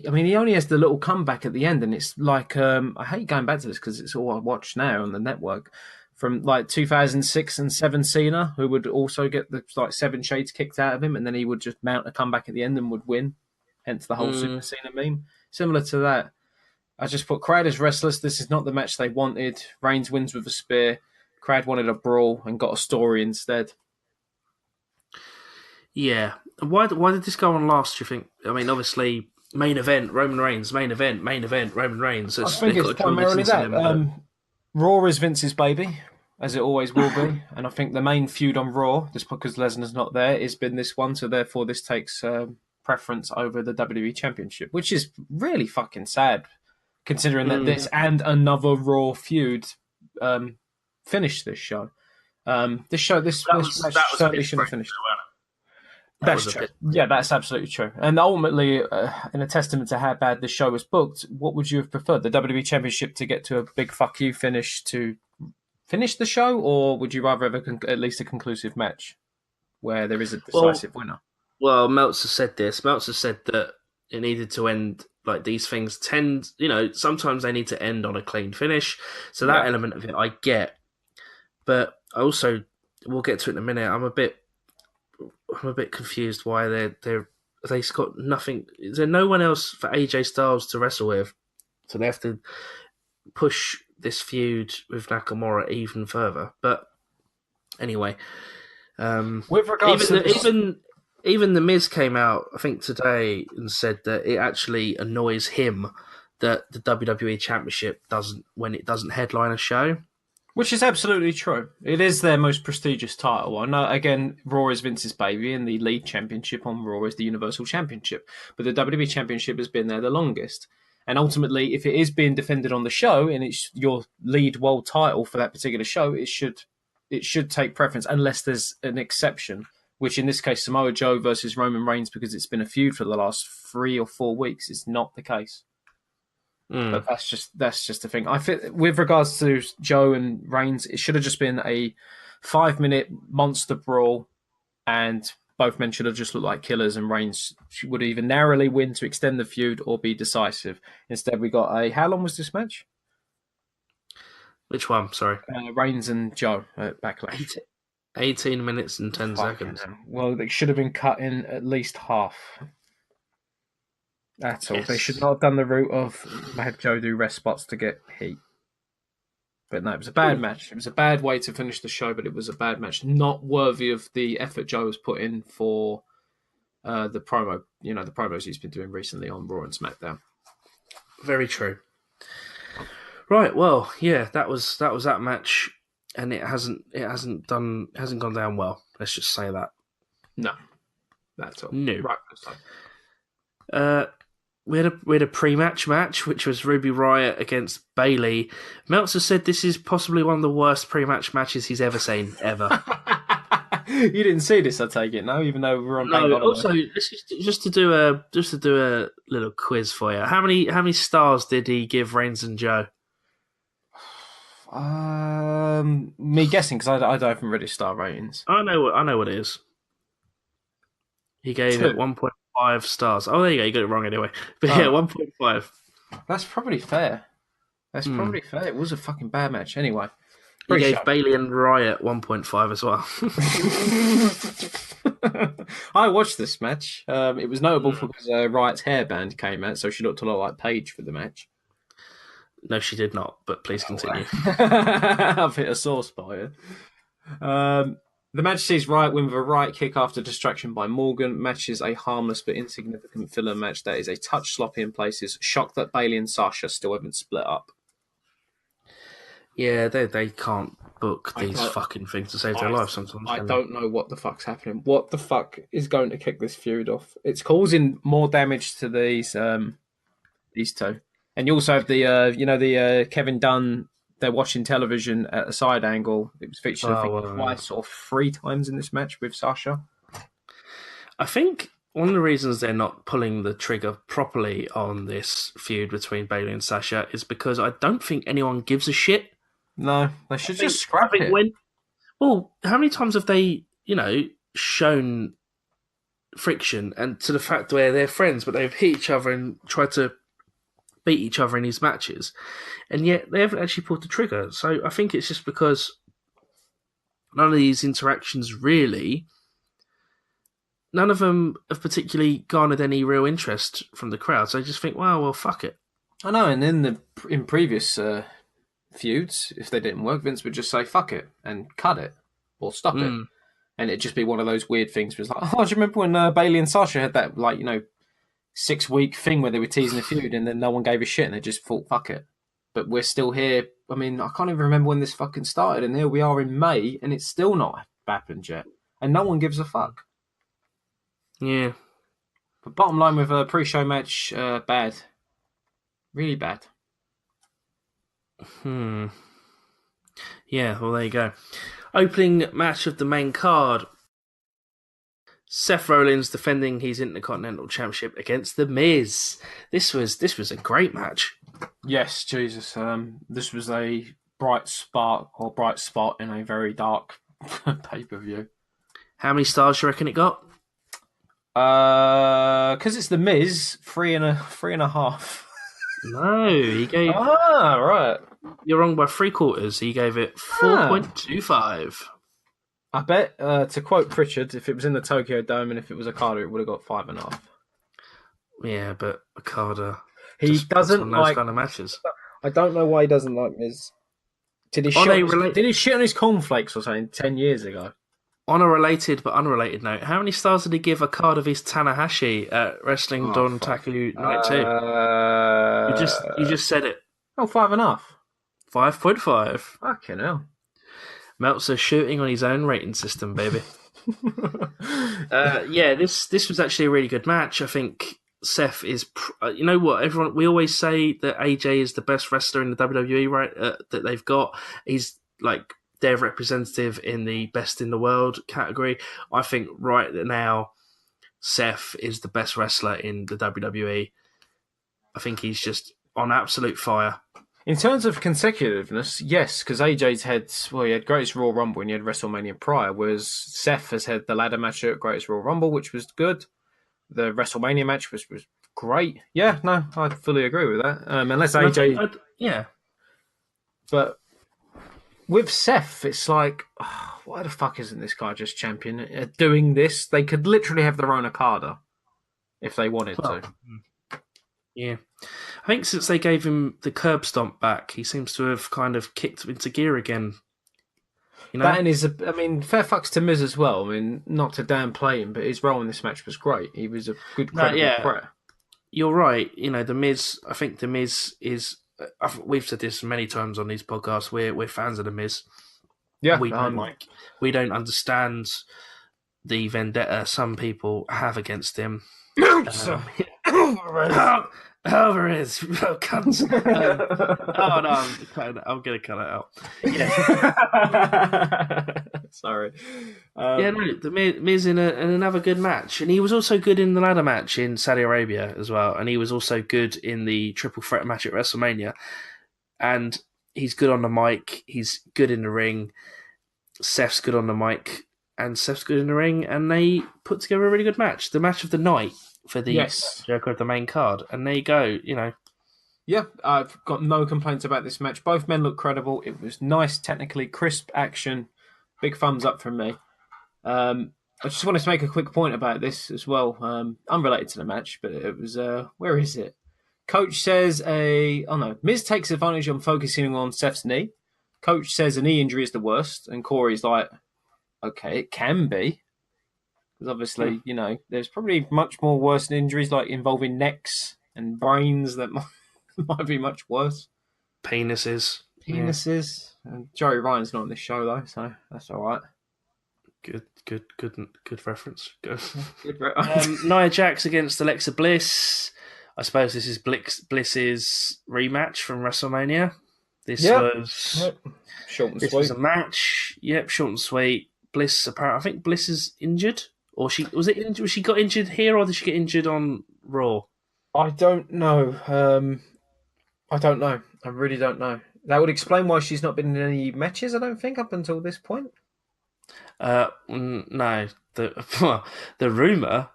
only has the little comeback at the end, and it's like I hate going back to this because it's all I watch now on the network from like 2006 and 7 Cena, who would also get the like 7 shades kicked out of him, and then he would just mount a comeback at the end and would win. Hence the whole Super Cena meme. Similar to that. I just put crowd is restless. This is not the match they wanted. Reigns wins with a spear. Crowd wanted a brawl and got a story instead. Yeah. Why did this go on last, do you think? I mean, obviously, main event, Roman Reigns. Main event, Roman Reigns. I think it's primarily that. Raw is Vince's baby, as it always will be. And I think the main feud on Raw, just because Lesnar's not there, has been this one. So therefore, this takes preference over the WWE Championship, which is really fucking sad, considering that this and another Raw feud finished this show. This match certainly shouldn't have finished. That That's was a true. bit. Yeah, that's absolutely true. And ultimately, in a testament to how bad the show was booked, what would you have preferred? The WWE Championship to get to a big fuck you finish to finish the show, or would you rather have at least a conclusive match where there is a Well, decisive winner? well, Meltzer said this. Meltzer said that it needed to end like these things tend. Sometimes they need to end on a clean finish. So that Yeah. element of it, I get. But I also, we'll get to it in a minute. I'm a bit confused why they've got nothing. Is there no one else for AJ Styles to wrestle with? So they have to push this feud with Nakamura even further. But anyway, With regards even to the, this, even the Miz came out, I think today, and said that it actually annoys him that the WWE Championship doesn't headline a show. which is absolutely true, it is their most prestigious title. I know, again, Raw is Vince's baby, and the lead championship on Raw is the Universal Championship. But the WWE Championship has been there the longest. And ultimately, if it is being defended on the show and it's your lead world title for that particular show, it should take preference unless there's an exception. Which in this case, Samoa Joe versus Roman Reigns, because it's been a feud for the last 3 or 4 weeks, is not the case. Mm. But that's just the thing. I think with regards to Joe and Reigns, it should have just been a 5 minute monster brawl, and both men should have just looked like killers, and Reigns would either narrowly win to extend the feud or be decisive. Instead, we got a how long was this match? Which one? Sorry, Reigns and Joe at Backlash. 18, 18 minutes and 10 Fucking seconds. hell. Well, they should have been cut in at least half. That's all. They should Yes. not have done the route of have Joe do rest spots to get heat. But no, it was a bad match. It was a bad way to finish the show, but it was a bad match. Not worthy of the effort Joe has put in for the promo, the promos he's been doing recently on Raw and SmackDown. Very true. Right, well, yeah, that was that match, and it hasn't gone down well. Let's just say that. No, that's all. No. Right. So. Uh, we had a pre-match match, which was Ruby Riott against Bayley. Meltzer said this is possibly one of the worst pre-match matches he's ever seen, ever. You didn't see this, I take it, no? Even though we were on Bank No. Holiday. Also, just to do a little quiz for you. How many stars did he give Reigns and Joe? Me guessing because I don't even read his star ratings. I know what it is. He gave it 2. 1.5 stars. Oh, there you go. You got it wrong anyway. But yeah, 1.5. That's probably fair. That's Hmm. probably fair. It was a fucking bad match. Anyway. He gave Pre-show. Bayley and Riot 1.5 as well. I watched this match. It was notable because Riot's hairband came out, so she looked a lot like Paige for the match. No, she did not, but please continue. I've hit a sore spot here. The match sees Riot win with a right kick after distraction by Morgan. Match is a harmless but insignificant filler match that is a touch sloppy in places. Shocked that Bayley and Sasha still haven't split up. Yeah, they can't book these fucking things to save their lives sometimes. I can don't know what the fuck's happening. What the fuck is going to kick this feud off? It's causing more damage to these two. And you also have the Kevin Dunn. They're watching television at a side angle. It was featured, I think, twice or 3 times in this match with Sasha. I think one of the reasons they're not pulling the trigger properly on this feud between Bayley and Sasha is because I don't think anyone gives a shit. No, they should just scrap it. Well, how many times have they, shown friction and to the fact where they're friends, but they've hit each other and tried to beat each other in these matches, and yet they haven't actually pulled the trigger. So I think it's just because none of these interactions really, none of them have particularly garnered any real interest from the crowd. So I just think, well, fuck it. I know, and in previous feuds, if they didn't work, Vince would just say fuck it and cut it or stop it, and it'd just be one of those weird things. Where it's like, oh, do you remember when Bayley and Sasha had that 6-week thing where they were teasing a feud and then no one gave a shit and they just thought fuck it. But we're still here. I mean, I can't even remember when this fucking started, and here we are in May, and it's still not happened yet, and no one gives a fuck. Yeah. But bottom line with a pre-show match, bad, really bad. Yeah, well, there you go. Opening match of the main card Seth Rollins defending his Intercontinental Championship against The Miz. This was a great match. Yes, Jesus. This was a bright spot in a very dark pay-per-view. How many stars do you reckon it got? Because it's The Miz, three and a half. No, he gave. Right. You're wrong by 3/4. He gave it 4.25. I bet, to quote Pritchard, if it was in the Tokyo Dome and if it was Okada, it would have got 5.5. Yeah, but Okada He doesn't on like those kind of matches. I don't know why he doesn't like Miz. Did he shit on his cornflakes or something 10 years ago? On a related but unrelated note, how many stars did he give Okada vs Tanahashi at Wrestling Don Taku Night 2? You just said it. 5.5. 5.5. Fucking hell. Meltzer shooting on his own rating system, baby. This was actually a really good match. I think Seth is, you know what, we always say that AJ is the best wrestler in the WWE, right? That they've got. He's like their representative in the best in the world category. I think right now, Seth is the best wrestler in the WWE. I think he's just on absolute fire. In terms of consecutiveness, yes, because AJ's he had Greatest Royal Rumble and he had WrestleMania prior, whereas Seth has had the ladder match at Greatest Royal Rumble, which was good. The WrestleMania match was great. Yeah, no, I fully agree with that. Unless AJ... Yeah. But with Seth, it's like, why the fuck isn't this guy just champion? Doing this, they could literally have their own Okada if they wanted to. Yeah. I think since they gave him the curb stomp back, he seems to have kind of kicked into gear again. You know? That and fair fucks to Miz as well. I mean, not to downplay him, but his role in this match was great. He was a good, credible threat. You're right. You know, The Miz, I think The Miz is... we've said this many times on these podcasts. We're fans of The Miz. Yeah. We don't understand the vendetta some people have against him. Alvarez, cunt. I'm going to cut it out. Yeah. Sorry. The Miz in another good match. And he was also good in the ladder match in Saudi Arabia as well. And he was also good in the triple threat match at WrestleMania. And he's good on the mic. He's good in the ring. Seth's good on the mic. And Seth's good in the ring. And they put together a really good match. The match of the night for the Jericho of the main card. And there you go, you know. Yeah, I've got no complaints about this match. Both men look credible. It was nice, technically, crisp action. Big thumbs up from me. I just wanted to make a quick point about this as well. Unrelated to the match, but it was, where is it? Coach says Miz takes advantage on focusing on Seth's knee. Coach says a knee injury is the worst. And Corey's like, okay, it can be. Because obviously, you know, there's probably much more worse injuries like involving necks and brains that might be much worse. Penises. Yeah. And Joey Ryan's not on this show though, so that's all right. Good reference. Good. Nia Jax against Alexa Bliss. I suppose this is Bliss's rematch from WrestleMania. This was short and sweet. This was a match. Yep, short and sweet. Bliss apparently, I think Bliss is injured, or she got injured here, or did she get injured on Raw? I don't know. I really don't know. That would explain why she's not been in any matches, I don't think, up until this point. No. The rumour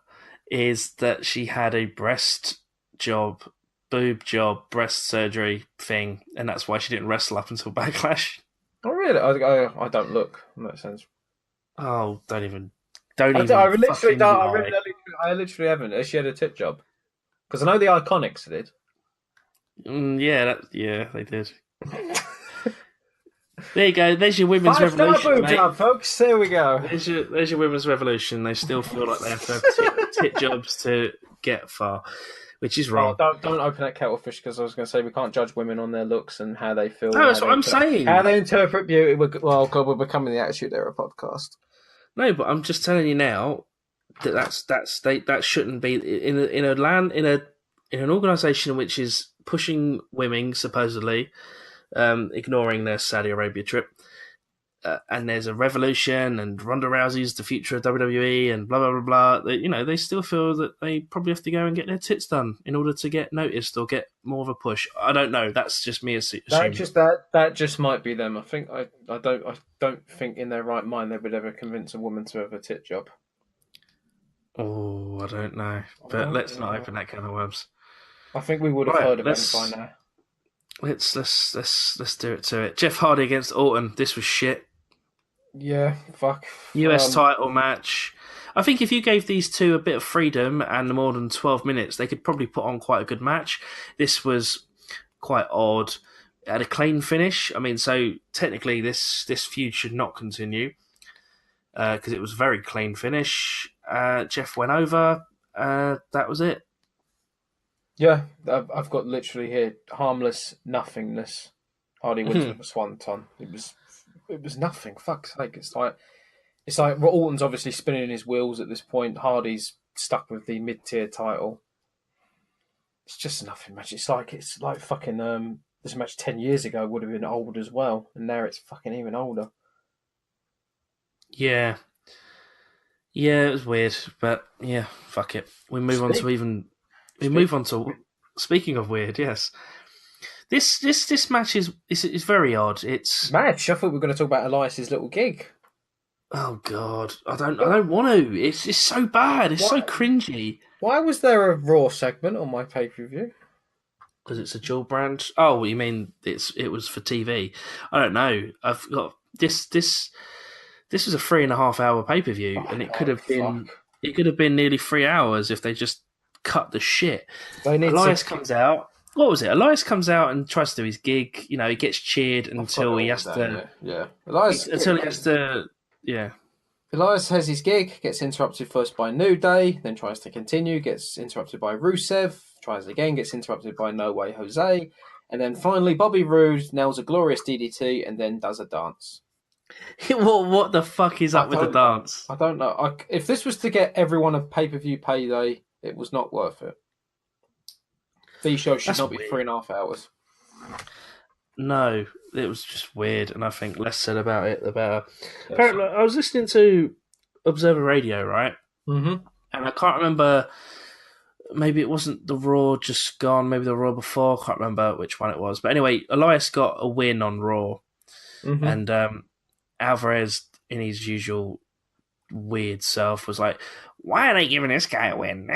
is that she had a boob job, breast surgery thing, and that's why she didn't wrestle up until Backlash. Oh, really? I don't look in that sense. Oh, don't even. I literally haven't. Has she had a tit job? Because I know the Iconics did. They did. There you go. There's your women's revolution, boob job, folks. There we go. There's your women's revolution. They still feel like they have to have tit jobs to get far, which is wrong. Don't open that kettle of fish, because I was going to say we can't judge women on their looks and how they feel. No, that's what I'm saying. How they interpret beauty. Well, God, we're becoming the Attitude Era podcast. No, but I'm just telling you now that shouldn't be in an organisation which is pushing women supposedly, ignoring their Saudi Arabia trip. and there's a revolution, and Ronda Rousey's the future of WWE, and blah blah blah blah. They still feel that they probably have to go and get their tits done in order to get noticed or get more of a push. I don't know. That's just me assuming. That just might be them. I don't think in their right mind they would ever convince a woman to have a tit job. Oh, I don't know. But let's not open that can of worms. I think we would have Right, heard about it by now. let's do it to it. Jeff Hardy against Orton. This was shit. Yeah, fuck. US title match. I think if you gave these two a bit of freedom and more than 12 minutes, they could probably put on quite a good match. This was quite odd. It had a clean finish. I mean, so technically this feud should not continue because it was a very clean finish. Jeff went over. That was it. Yeah, I've got literally here harmless nothingness. Hardy wins with a swanton. It was nothing. Fuck's sake! It's like Orton's obviously spinning his wheels at this point. Hardy's stuck with the mid-tier title. It's just nothing match. It's like fucking this match 10 years ago would have been old as well, and now it's fucking even older. Yeah. Yeah, it was weird, but yeah, fuck it. We move on to speaking of weird, yes. This match is very odd. It's Match. I thought we were going to talk about Elias's little gig. oh god, I don't want to. It's so bad. It's so cringy. Why was there a Raw segment on my pay-per-view? Because it's a dual brand. Oh, you mean it was for TV? I don't know. I've got this. This was a 3.5 hour pay per view, and it could have been nearly 3 hours if they just cut the shit. Elias comes out. What was it? Elias comes out and tries to do his gig. You know, he gets cheered until he has to. Yeah. Yeah. Elias has his gig, gets interrupted first by New Day, then tries to continue, gets interrupted by Rusev, tries again, gets interrupted by No Way Jose, and then finally Bobby Roode nails a glorious DDT and then does a dance. What the fuck is up with the dance? I don't know. If this was to get everyone a pay-per-view payday, it was not worth it. These shows should not be 3.5 hours. No, it was just weird, and I think less said about it, the better. Apparently, I was listening to Observer Radio, right? Mm-hmm. And I can't remember. Maybe it wasn't the Raw just gone. Maybe the Raw before. I can't remember which one it was. But anyway, Elias got a win on Raw, and Alvarez, in his usual weird self, was like, "Why are they giving this guy a win?"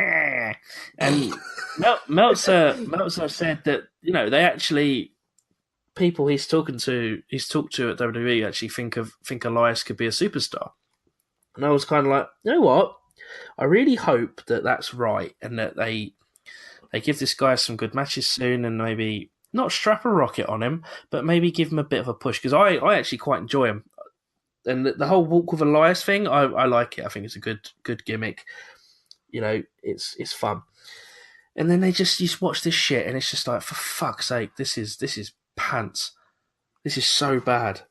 And Meltzer said that they actually, people he's talked to at WWE actually think Elias could be a superstar. And I was kind of like, you know what? I really hope that that's right, and that they give this guy some good matches soon, and maybe not strap a rocket on him, but maybe give him a bit of a push, because I actually quite enjoy him. And the whole Walk with Elias thing, I like it. I think it's a good gimmick. It's fun. And then you just watch this shit, and it's just like, for fuck's sake, this is pants. This is so bad.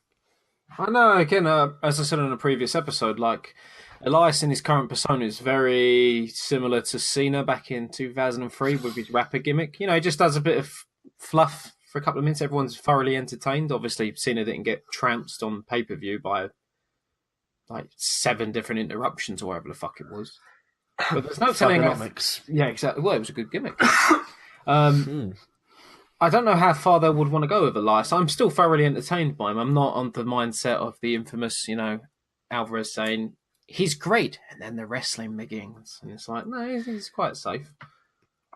I know. Again, as I said in a previous episode, like Elias in his current persona is very similar to Cena back in 2003 with his rapper gimmick. He just does a bit of fluff for a couple of minutes. Everyone's thoroughly entertained. Obviously, Cena didn't get trounced on pay-per-view by like 7 different interruptions or whatever the fuck it was. But there's no telling. Yeah, exactly. Well, it was a good gimmick. I don't know how far they would want to go with Elias. I'm still thoroughly entertained by him. I'm not on the mindset of the infamous, Alvarez saying, he's great, and then the wrestling begins. And it's like, no, he's quite safe.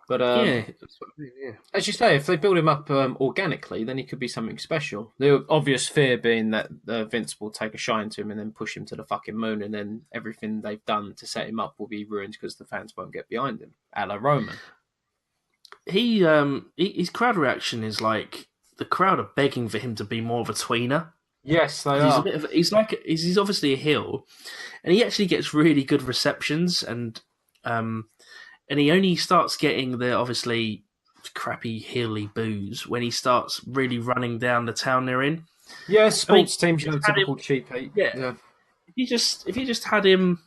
But as you say, if they build him up organically, then he could be something special. The obvious fear being that Vince will take a shine to him and then push him to the fucking moon, and then everything they've done to set him up will be ruined because the fans won't get behind him, a la Roman. His crowd reaction is like the crowd are begging for him to be more of a tweener. Yes, they are. He's obviously a heel, and he actually gets really good receptions, and he only starts getting the obviously crappy heely boos when he starts really running down the town they're in. Yeah, sports teams, typical cheap heat. Yeah. If you just had him.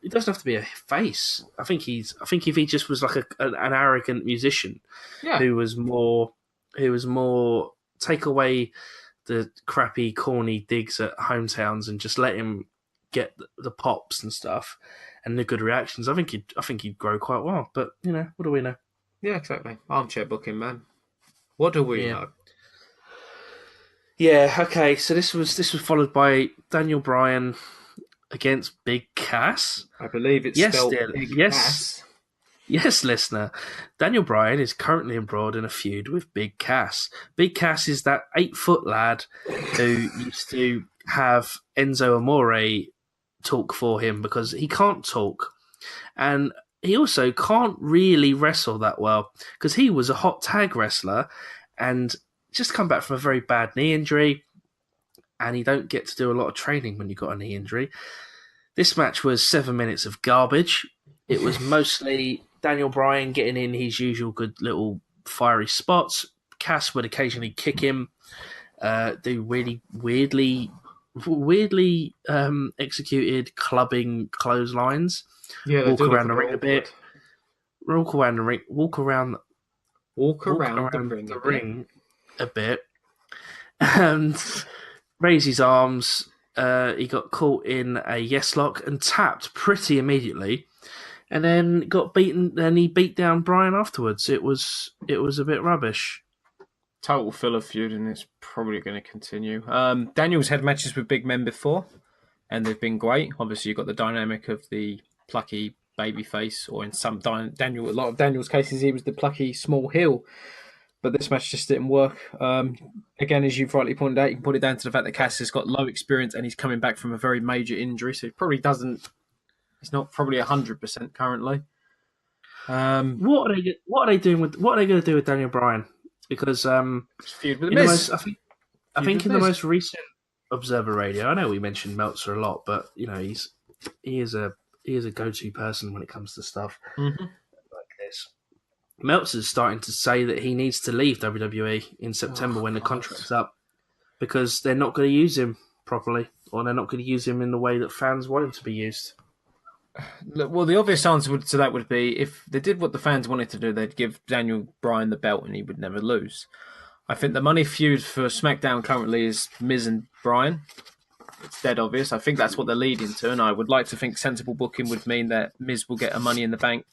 It doesn't have to be a face. I think if he just was like an arrogant musician who was more take away the crappy, corny digs at hometowns and just let him get the pops and stuff and the good reactions, I think he'd grow quite well. But what do we know? Yeah, exactly. Armchair booking, man. What do we Yeah. know? Yeah, okay. So this was followed by Daniel Bryan against Big Cass. I believe it's Yes, spelled dear. Big Yes, Ass. yes, listener. Daniel Bryan is currently embroiled in a feud with Big Cass. Big Cass is that 8-foot lad who used to have Enzo Amore talk for him because he can't talk, and he also can't really wrestle that well because he was a hot tag wrestler and just come back from a very bad knee injury, and you don't get to do a lot of training when you've got a knee injury. This match was 7 minutes of garbage. It was mostly Daniel Bryan getting in his usual good little fiery spots. Cass would occasionally kick him, do really weirdly executed clubbing clotheslines, Yeah, they walk do look around a the bit ring a awkward. bit, Walk walk around the around ring a the bit. ring a bit, and raise his arms. He got caught in a yes lock and tapped pretty immediately, and then got beaten. And he beat down Bryan afterwards. It was a bit rubbish. Total filler feud, and it's probably going to continue. Daniel's had matches with big men before, and they've been great. Obviously, you've got the dynamic of the plucky baby face, or in a lot of Daniel's cases, he was the plucky small heel. But this match just didn't work. Again, as you've rightly pointed out, you can put it down to the fact that Cass has got low experience and he's coming back from a very major injury, so he probably doesn't. He's not probably 100% currently. What are they doing with? What are they going to do with Daniel Bryan? Because Feud with the in the Miz. most, I Feud think with in the Miz. most recent Observer Radio, I know we mentioned Meltzer a lot, but he is a go-to person when it comes to stuff Mm-hmm. like this. Meltzer's starting to say that he needs to leave WWE in September when the contract's up because they're not going to use him properly, or they're not going to use him in the way that fans want him to be used. Well, the obvious answer to that would be if they did what the fans wanted to do, they'd give Daniel Bryan the belt and he would never lose. I think the money feud for SmackDown currently is Miz and Bryan. It's dead obvious. I think that's what they're leading to, and I would like to think sensible booking would mean that Miz will get a Money in the Bank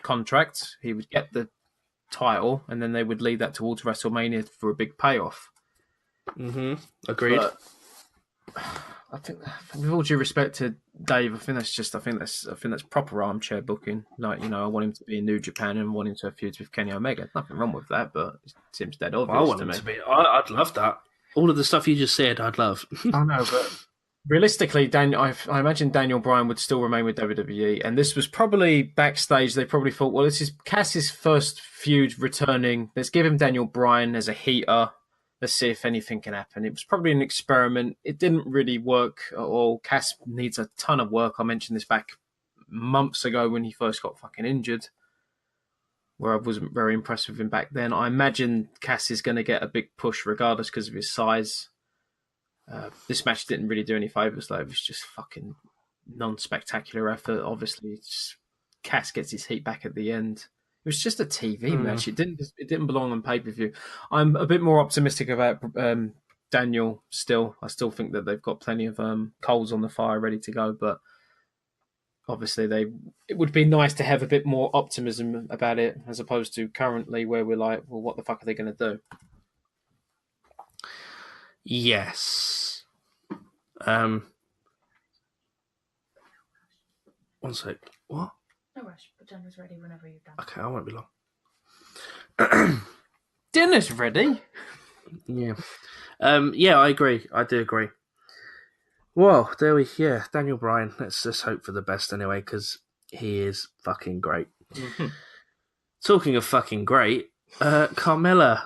contract. He would get the title, and then they would lead that towards WrestleMania for a big payoff. Mm-hmm. Agreed. But I think, with all due respect to Dave, I think that's proper armchair booking. Like, I want him to be in New Japan and want him to have feuds with Kenny Omega. Nothing wrong with that, but it seems dead obvious I want to him me. to be. I'd love that. All of the stuff you just said, I'd love. I know, but realistically, I imagine Daniel Bryan would still remain with WWE, and this was probably backstage. They probably thought, well, this is Cass's first feud returning. Let's give him Daniel Bryan as a heater. Let's see if anything can happen. It was probably an experiment. It didn't really work at all. Cass needs a ton of work. I mentioned this back months ago when he first got fucking injured, where I wasn't very impressed with him back then. I imagine Cass is going to get a big push regardless because of his size. This match didn't really do any favours, though. It was just fucking non-spectacular effort. Obviously, Cass gets his heat back at the end. It was just a TV match. It didn't belong on pay-per-view. I'm a bit more optimistic about Daniel still. I still think that they've got plenty of coals on the fire ready to go, but obviously it would be nice to have a bit more optimism about it as opposed to currently where we're like, well, what the fuck are they going to do? Yes. One sec. What? No rush, but dinner's ready whenever you're done. Okay, I won't be long. Dinner's ready. Yeah. Yeah, I agree. I do agree. Well, Daniel Bryan. Let's just hope for the best anyway, because he is fucking great. Mm-hmm. Talking of fucking great, Carmella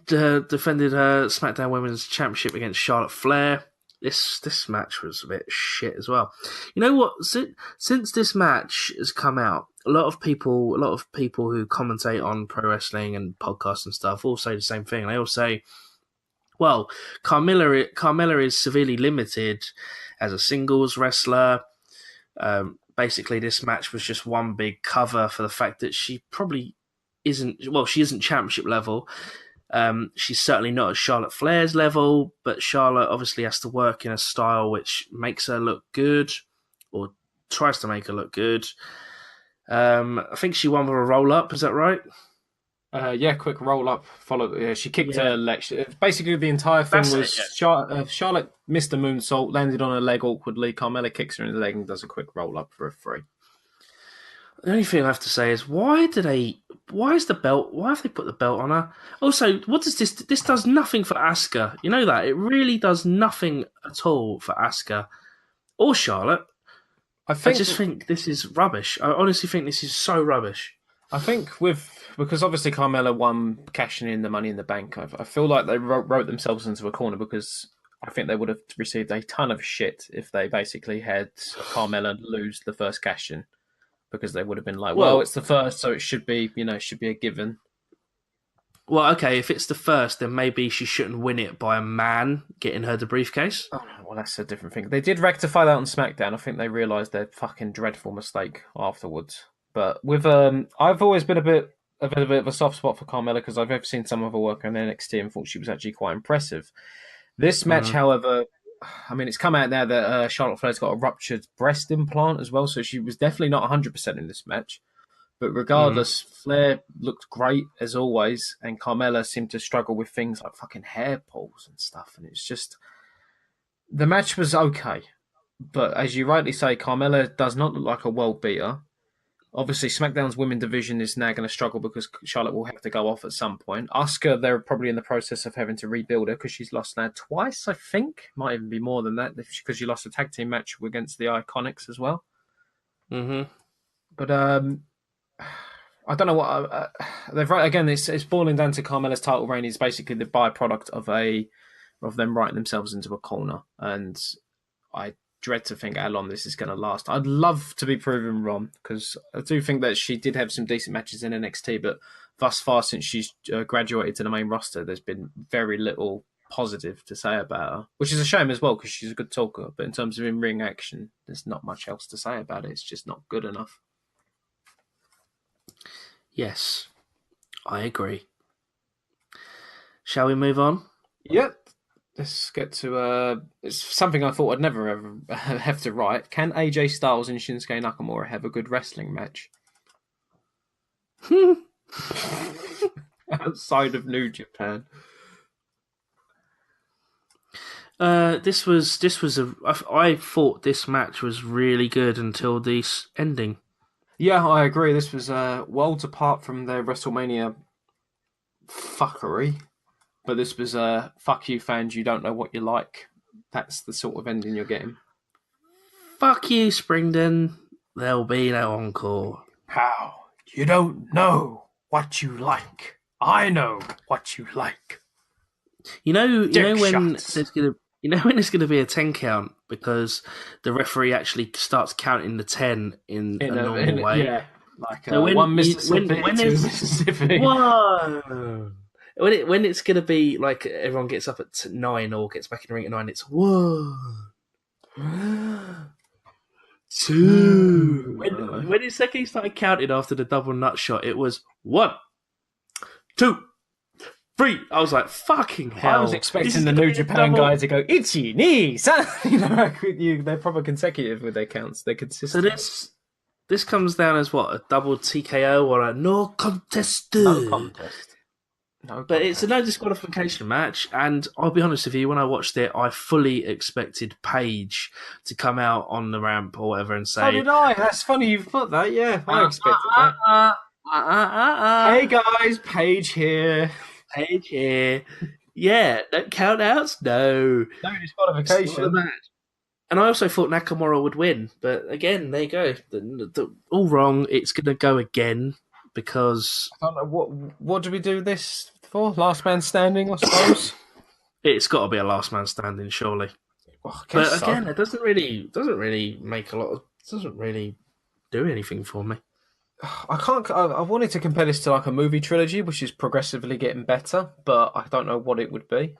defended her SmackDown Women's Championship against Charlotte Flair. This match was a bit shit as well. You know what? Since this match has come out, a lot of people who commentate on pro wrestling and podcasts and stuff all say the same thing. They all say, well, Carmella is severely limited as a singles wrestler. Basically, this match was just one big cover for the fact that she probably isn't. Well, she isn't championship level. She's certainly not at Charlotte Flair's level, but Charlotte obviously has to work in a style which makes her look good, or tries to make her look good. I think she won with a roll-up, is that right? Yeah, quick roll up. Follow. Yeah, she kicked Yeah. her leg. Basically, the entire thing That's it, was Charlotte missed a moonsault, landed on her leg awkwardly. Carmella kicks her in the leg and does a quick roll up for a 3. The only thing I have to say is why have they put the belt on her? Also, what does this does nothing for Asuka. You know that? It really does nothing at all for Asuka or Charlotte. I I just think this is rubbish. I honestly think this is so rubbish. I think because obviously Carmella won cashing in the Money in the Bank. I feel like they wrote themselves into a corner because I think they would have received a ton of shit if they basically had Carmella lose the first cash in, because they would have been like, well, it's the first, so it should be a given. Well, okay, if it's the first, then maybe she shouldn't win it by a man getting her the briefcase. Oh, well, that's a different thing. They did rectify that on SmackDown. I think they realised their fucking dreadful mistake afterwards. But with I've always been a bit of a soft spot for Carmella because I've ever seen some of her work on NXT and thought she was actually quite impressive. This match, however, I mean, it's come out now that Charlotte Flair's got a ruptured breast implant as well, so she was definitely not 100% in this match. But regardless, Flair looked great as always, and Carmella seemed to struggle with things like fucking hair pulls and stuff. And it's just, the match was okay, but as you rightly say, Carmella does not look like a world beater. Obviously, SmackDown's women division is now going to struggle because Charlotte will have to go off at some point. Asuka, they're probably in the process of having to rebuild her because she's lost now twice, I think. Might even be more than that because she lost a tag team match against the Iconics as well. Mm-hmm. But I don't know what they've right again. It's boiling down to Carmella's title reign is basically the byproduct of them writing themselves into a corner, and I dread to think how long this is going to last. I'd love to be proven wrong because I do think that she did have some decent matches in NXT, but thus far since she's graduated to the main roster, there's been very little positive to say about her, which is a shame as well because she's a good talker. But in terms of in-ring action, there's not much else to say about it. It's just not good enough. Yes, I agree. Shall we move on? Yep. Let's get to it's something I thought I'd never ever have to write. Can AJ Styles and Shinsuke Nakamura have a good wrestling match? Outside of New Japan. This was I thought this match was really good until this ending. Yeah, I agree. This was worlds apart from their WrestleMania fuckery. But this was fuck you fans, you don't know what you like. That's the sort of ending you're getting. Fuck you, Springdon. There'll be no encore. How? You don't know what you like. I know what you like. You know when shots. there's gonna be a 10 count because the referee actually starts counting the 10 in a normal way. Yeah, like So one Mississippi, when two there's- Mississippi. Whoa! When it's gonna be like everyone gets up at 9 or gets back in the ring at 9, it's 1, 2. When it's second he started counting after the double nut shot, it was 1, 2, 3. I was like, fucking hell. I was expecting the New Japan guy to go, Ichi, ni, san. They're proper consecutive with their counts. They're consistent. So this comes down as what, a double TKO or a no contest? No contest. But it's a no disqualification match, and I'll be honest with you, when I watched it, I fully expected Paige to come out on the ramp or whatever and say... So did I. That's funny you've put that, yeah. I expected that. Hey guys, Paige here. Paige here. Yeah, no count-outs? No. No disqualification. And I also thought Nakamura would win, but again, there you go. All wrong. It's going to go again. Because I don't know what do we do this for? Last man standing, I suppose. It's got to be a last man standing, surely. Well, but again, it doesn't really make a lot of. It doesn't really do anything for me. I can't. I wanted to compare this to like a movie trilogy, which is progressively getting better, but I don't know what it would be.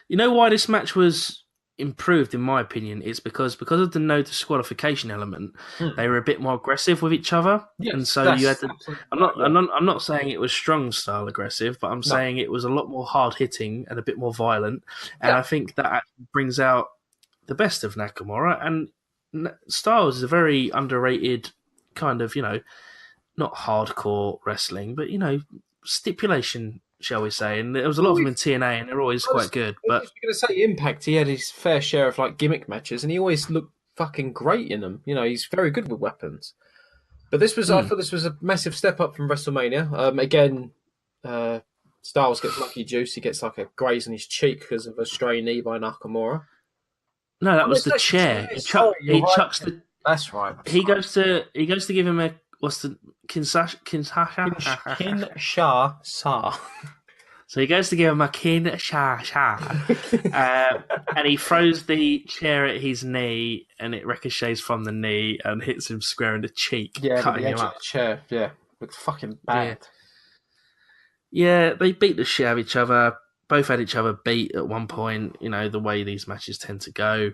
You know why this match was improved, in my opinion, is because of the no disqualification element, they were a bit more aggressive with each other, Yes, and so you had that's to. absolutely I'm right, not, yeah. I'm not. I'm not saying it was strong style aggressive, but I'm No. saying it was a lot more hard hitting and a bit more violent, and Yeah. I think that actually brings out the best of Nakamura. And Styles is a very underrated kind of, not hardcore wrestling, but stipulation, shall we say? And there was a lot of them in TNA, and they're always I was, quite good, I was but. just going to say, Impact, he had his fair share of like gimmick matches, and he always looked fucking great in them. He's very good with weapons. But I thought this was a massive step up from WrestleMania. Again, Styles gets lucky juice. He gets like a graze on his cheek because of a stray knee by Nakamura. No, that Oh, was it's the actually chair. chairs. Sorry, you're He right. chucks the. That's right. He goes to give him a what's the Kinshasa. Kinshasa. So he goes to give him a Kinshasa, and he throws the chair at his knee, and it ricochets from the knee and hits him square in the cheek, Yeah, with cutting the him edge of up. the chair. Yeah, looks fucking Yeah. bad. Yeah, they beat the shit out of each other. Both had each other beat at one point, the way these matches tend to go.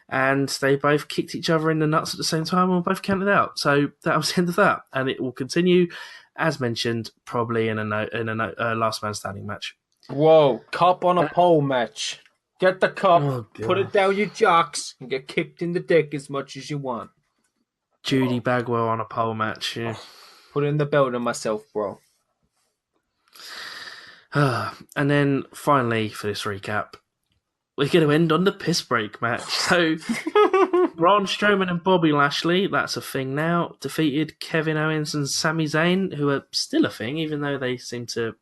And they both kicked each other in the nuts at the same time and were both counted out. So that was the end of that. And it will continue, as mentioned, probably in a last man standing match. Whoa, cup on a pole match. Get the cup, Oh, God. put it down your jocks, and get kicked in the dick as much as you want. Judy Bagwell on a pole match. Yeah. Put it in the belt on myself, bro. And then finally, for this recap, we're going to end on the piss break match. So, Braun Strowman and Bobby Lashley, that's a thing now, defeated Kevin Owens and Sami Zayn, who are still a thing, even though they seem to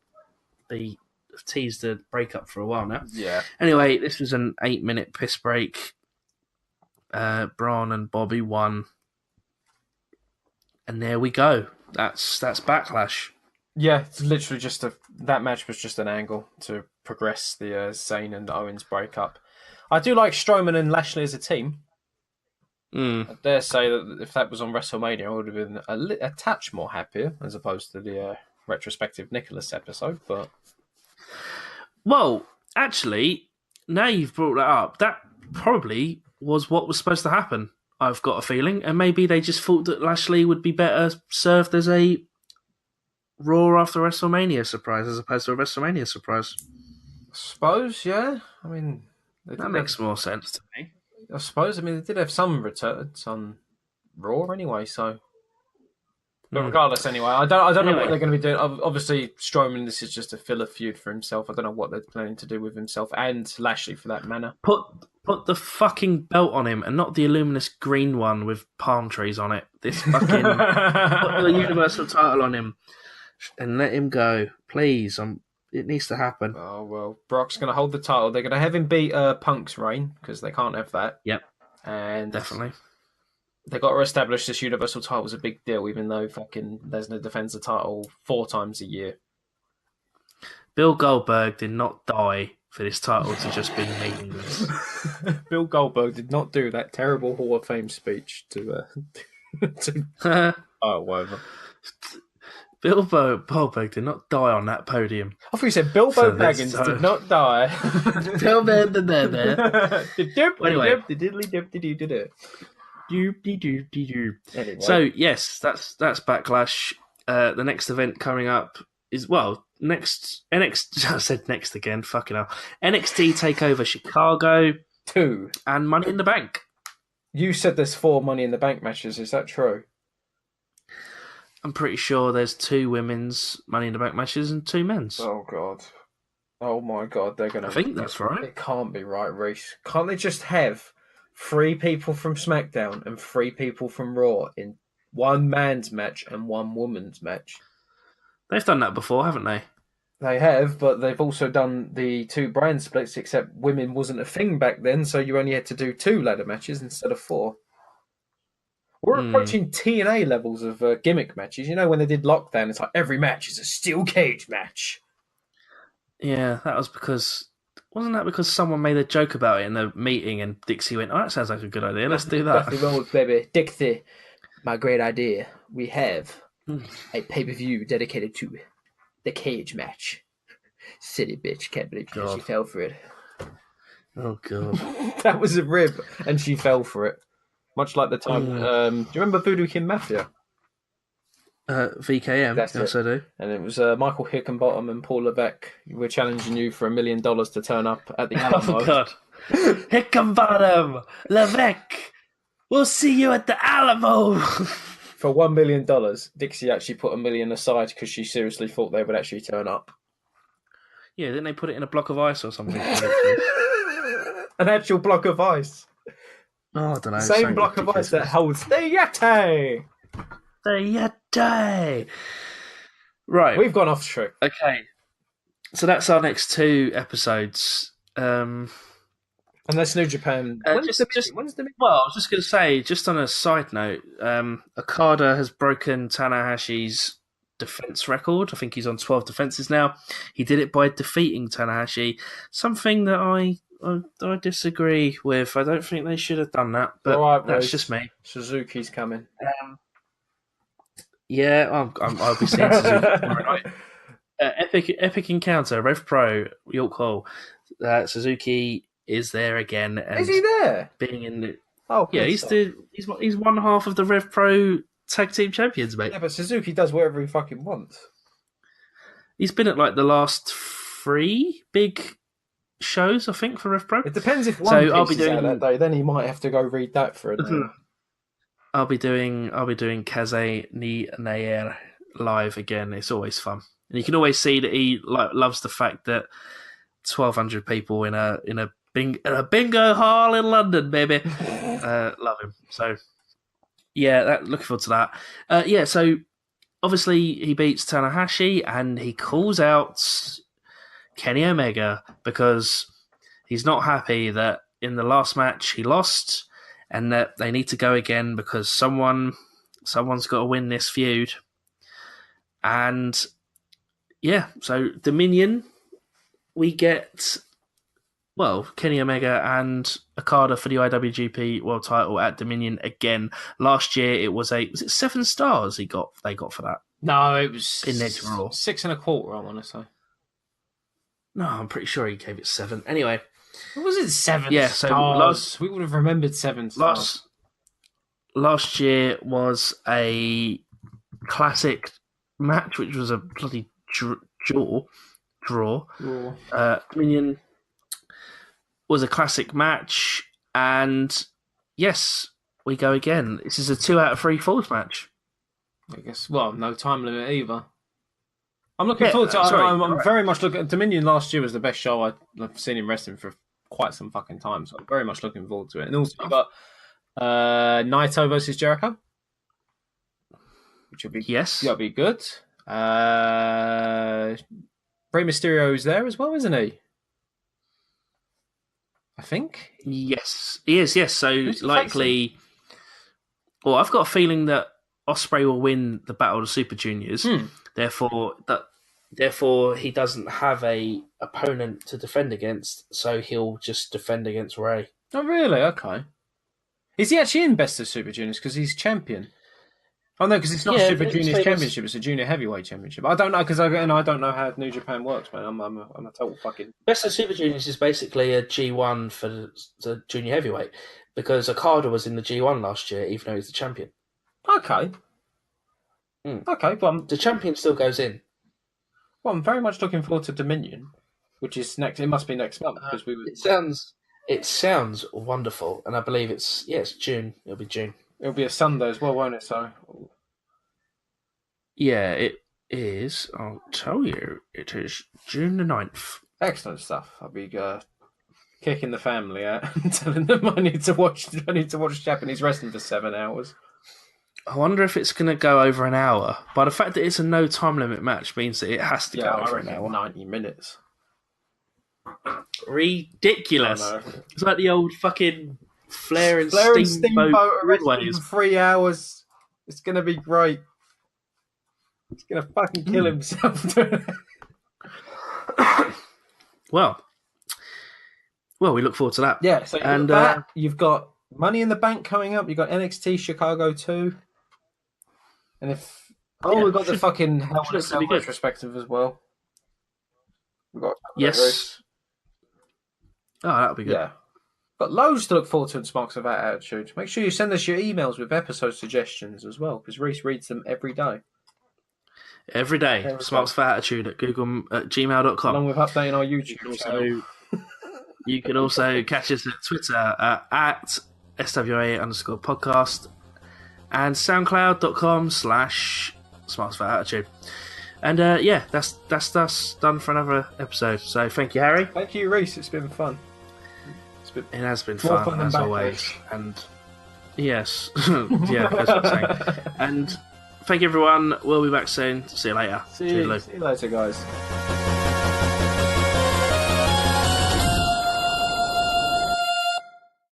be teased a breakup for a while now. Yeah. Anyway, this was an 8-minute piss break. Braun and Bobby won. And there we go. That's Backlash. Yeah, it's literally that match was just an angle to progress the Zayn and Owens breakup. I do like Strowman and Lashley as a team. I dare say that if that was on WrestleMania, I would have been a touch more happier as opposed to the retrospective Nicholas episode. But well, actually, now you've brought that up, that probably was what was supposed to happen. I've got a feeling, and maybe they just thought that Lashley would be better served as a Raw after WrestleMania surprise as opposed to a WrestleMania surprise. I suppose, yeah. I mean, that makes more sense to me. I suppose. I mean, they did have some returns on Raw anyway, so. But regardless, anyway, I don't know what they're going to be doing. Obviously, Strowman, this is just a filler feud for himself. I don't know what they're planning to do with himself and Lashley for that matter. Put the fucking belt on him and not the luminous green one with palm trees on it. This fucking put the Universal title on him and let him go, please. It needs to happen. Oh well, Brock's going to hold the title. They're going to have him beat Punk's reign because they can't have that. Yep, and definitely. They got to establish this Universal title was a big deal, even though fucking Lesnar defends the title 4 times a year. Bill Goldberg did not die for this title to just be meaningless. Bill Goldberg did not do that terrible Hall of Fame speech to whatever. Bill Goldberg did not die on that podium. I thought you said Bilbo Baggins did not die. Anyway. So yes, that's Backlash. The next event coming up is next NXT. I said next again. Fucking hell. NXT Takeover Chicago 2 and Money in the Bank. You said there's 4 Money in the Bank matches. Is that true? I'm pretty sure there's 2 women's Money in the Bank matches and 2 men's. Oh god. Oh my god, they're gonna. I think that's right. It can't be right, Reese. Can't they just have 3 people from SmackDown and 3 people from Raw in 1 man's match and 1 woman's match? They've done that before, haven't they? They have, but they've also done the 2 brand splits, except women wasn't a thing back then, so you only had to do 2 ladder matches instead of 4. We're approaching TNA levels of gimmick matches. You know, when they did Lockdown, it's like every match is a steel cage match. Yeah, that was because... Wasn't that because someone made a joke about it in a meeting and Dixie went, that sounds like a good idea, let's do that. Nothing wrong with baby. Dixie, my great idea. We have a pay-per-view dedicated to the cage match. Silly bitch, can't believe she fell for it. Oh god. That was a rib, and she fell for it. Much like the time. Mm. Do you remember Voodoo King Mafia? VKM. That's Yes, it. I do. And it was Michael Hickenbottom and Paul Levesque. We're challenging you for $1 million to turn up at the Oh Alamo. god. Hickenbottom, Levesque. We'll see you at the Alamo. For $1 million, Dixie actually put $1 million aside because she seriously thought they would actually turn up. Yeah, didn't they put it in a block of ice or something ridiculous? An actual block of ice. Oh, I don't know. Same block of ice that holds the Yeti. The Yeti. Right. We've gone off track. Okay. So that's our next 2 episodes. Unless New Japan. When's the Well, I was just going to say, just on a side note, Okada has broken Tanahashi's defense record. I think he's on 12 defenses now. He did it by defeating Tanahashi, something that I disagree with. I don't think they should have done that, but right, that's just me. Suzuki's coming. Yeah, I'll be seeing Suzuki tomorrow night. Epic encounter, Rev Pro, York Hall. Suzuki is there again. And is he there? being in the yeah, he's one half of the Rev Pro tag team champions, mate. Yeah, but Suzuki does whatever he fucking wants. He's been at like the last 3 big shows, I think, for Rev Pro. It depends if one Piece is out that day. Then he might have to go read that for a day. I'll be doing Kaze ni Nair live again. It's always fun, and you can always see that he loves the fact that 1,200 people in a bingo hall in London, baby, love him. So yeah, looking forward to that. So obviously he beats Tanahashi and he calls out Kenny Omega because he's not happy that in the last match he lost, and that they need to go again because someone's got to win this feud. And yeah, so Dominion, we get Kenny Omega and Okada for the IWGP World Title at Dominion again. Last year it was it 7 stars they got for that? No, it was in Edge Raw. 6.25. I want to say. No, I'm pretty sure he gave it 7. Anyway. Was it 7 yeah, stars? So we would have remembered 7 stars. Last year was a classic match, which was a bloody draw. Dominion was a classic match, and yes, we go again. This is a 2 out of 3 falls match. I guess. Well, no time limit either. I'm looking forward to. I'm very much looking. Dominion last year was the best show I've seen in wrestling for quite some fucking time, so I'm very much looking forward to it. And also, you've got Naito versus Jericho, which will be that'll be good. Rey Mysterio's there as well, isn't he? I think. Yes, he is. Yes, so likely. Well, I've got a feeling that Ospreay will win the Battle of the Super Juniors. Therefore, he doesn't have a opponent to defend against, so he'll just defend against Ray. Oh, really? Okay. Is he actually in Best of Super Juniors because he's champion? Oh no, because it's not Super Juniors Championship; it's a Junior Heavyweight Championship. I don't know because I don't know how New Japan works, man. I'm a total fucking. Best of Super Juniors is basically a G1 for the Junior Heavyweight because Okada was in the G1 last year, even though he's the champion. Okay. Okay, but the champion still goes in. Well, I'm very much looking forward to Dominion, which is next. It must be next month because It sounds wonderful, and I believe it's June. It'll be June. It'll be a Sunday as well, won't it? So. Yeah, it is. I'll tell you, it is June the 9th. Excellent stuff. I'll be kicking the family out and telling them I need to watch Japanese wrestling for 7 hours. I wonder if it's going to go over an hour. But the fact that it's a no time limit match means that it has to go over an hour. 90 minutes. Ridiculous. It's like the old fucking Flair and Steamboat for 3 hours. It's going to be great. He's going to fucking kill himself. Well, we look forward to that. Yeah, so you've got Money in the Bank coming up. You've got NXT Chicago 2. And we've got the fucking Hell in a Cell retrospective as well. We've got Oh, that'll be good. Yeah. Got loads to look forward to in Smarks of Attitude. Make sure you send us your emails with episode suggestions as well, because Reese reads them every day. Every day, There we Smarts go. for Attitude at gmail.com. Along with updating our YouTube You can channel. you can also catch us at Twitter at SWA_podcast and SoundCloud.com/Smarts for Attitude. And that's us done for another episode. So thank you, Harry. Thank you, Reese. It's been fun. It has been More fun than as Backlash. always. And yes, yeah, that's what I'm saying. And thank you, everyone. We'll be back soon. See you later. See you later, guys.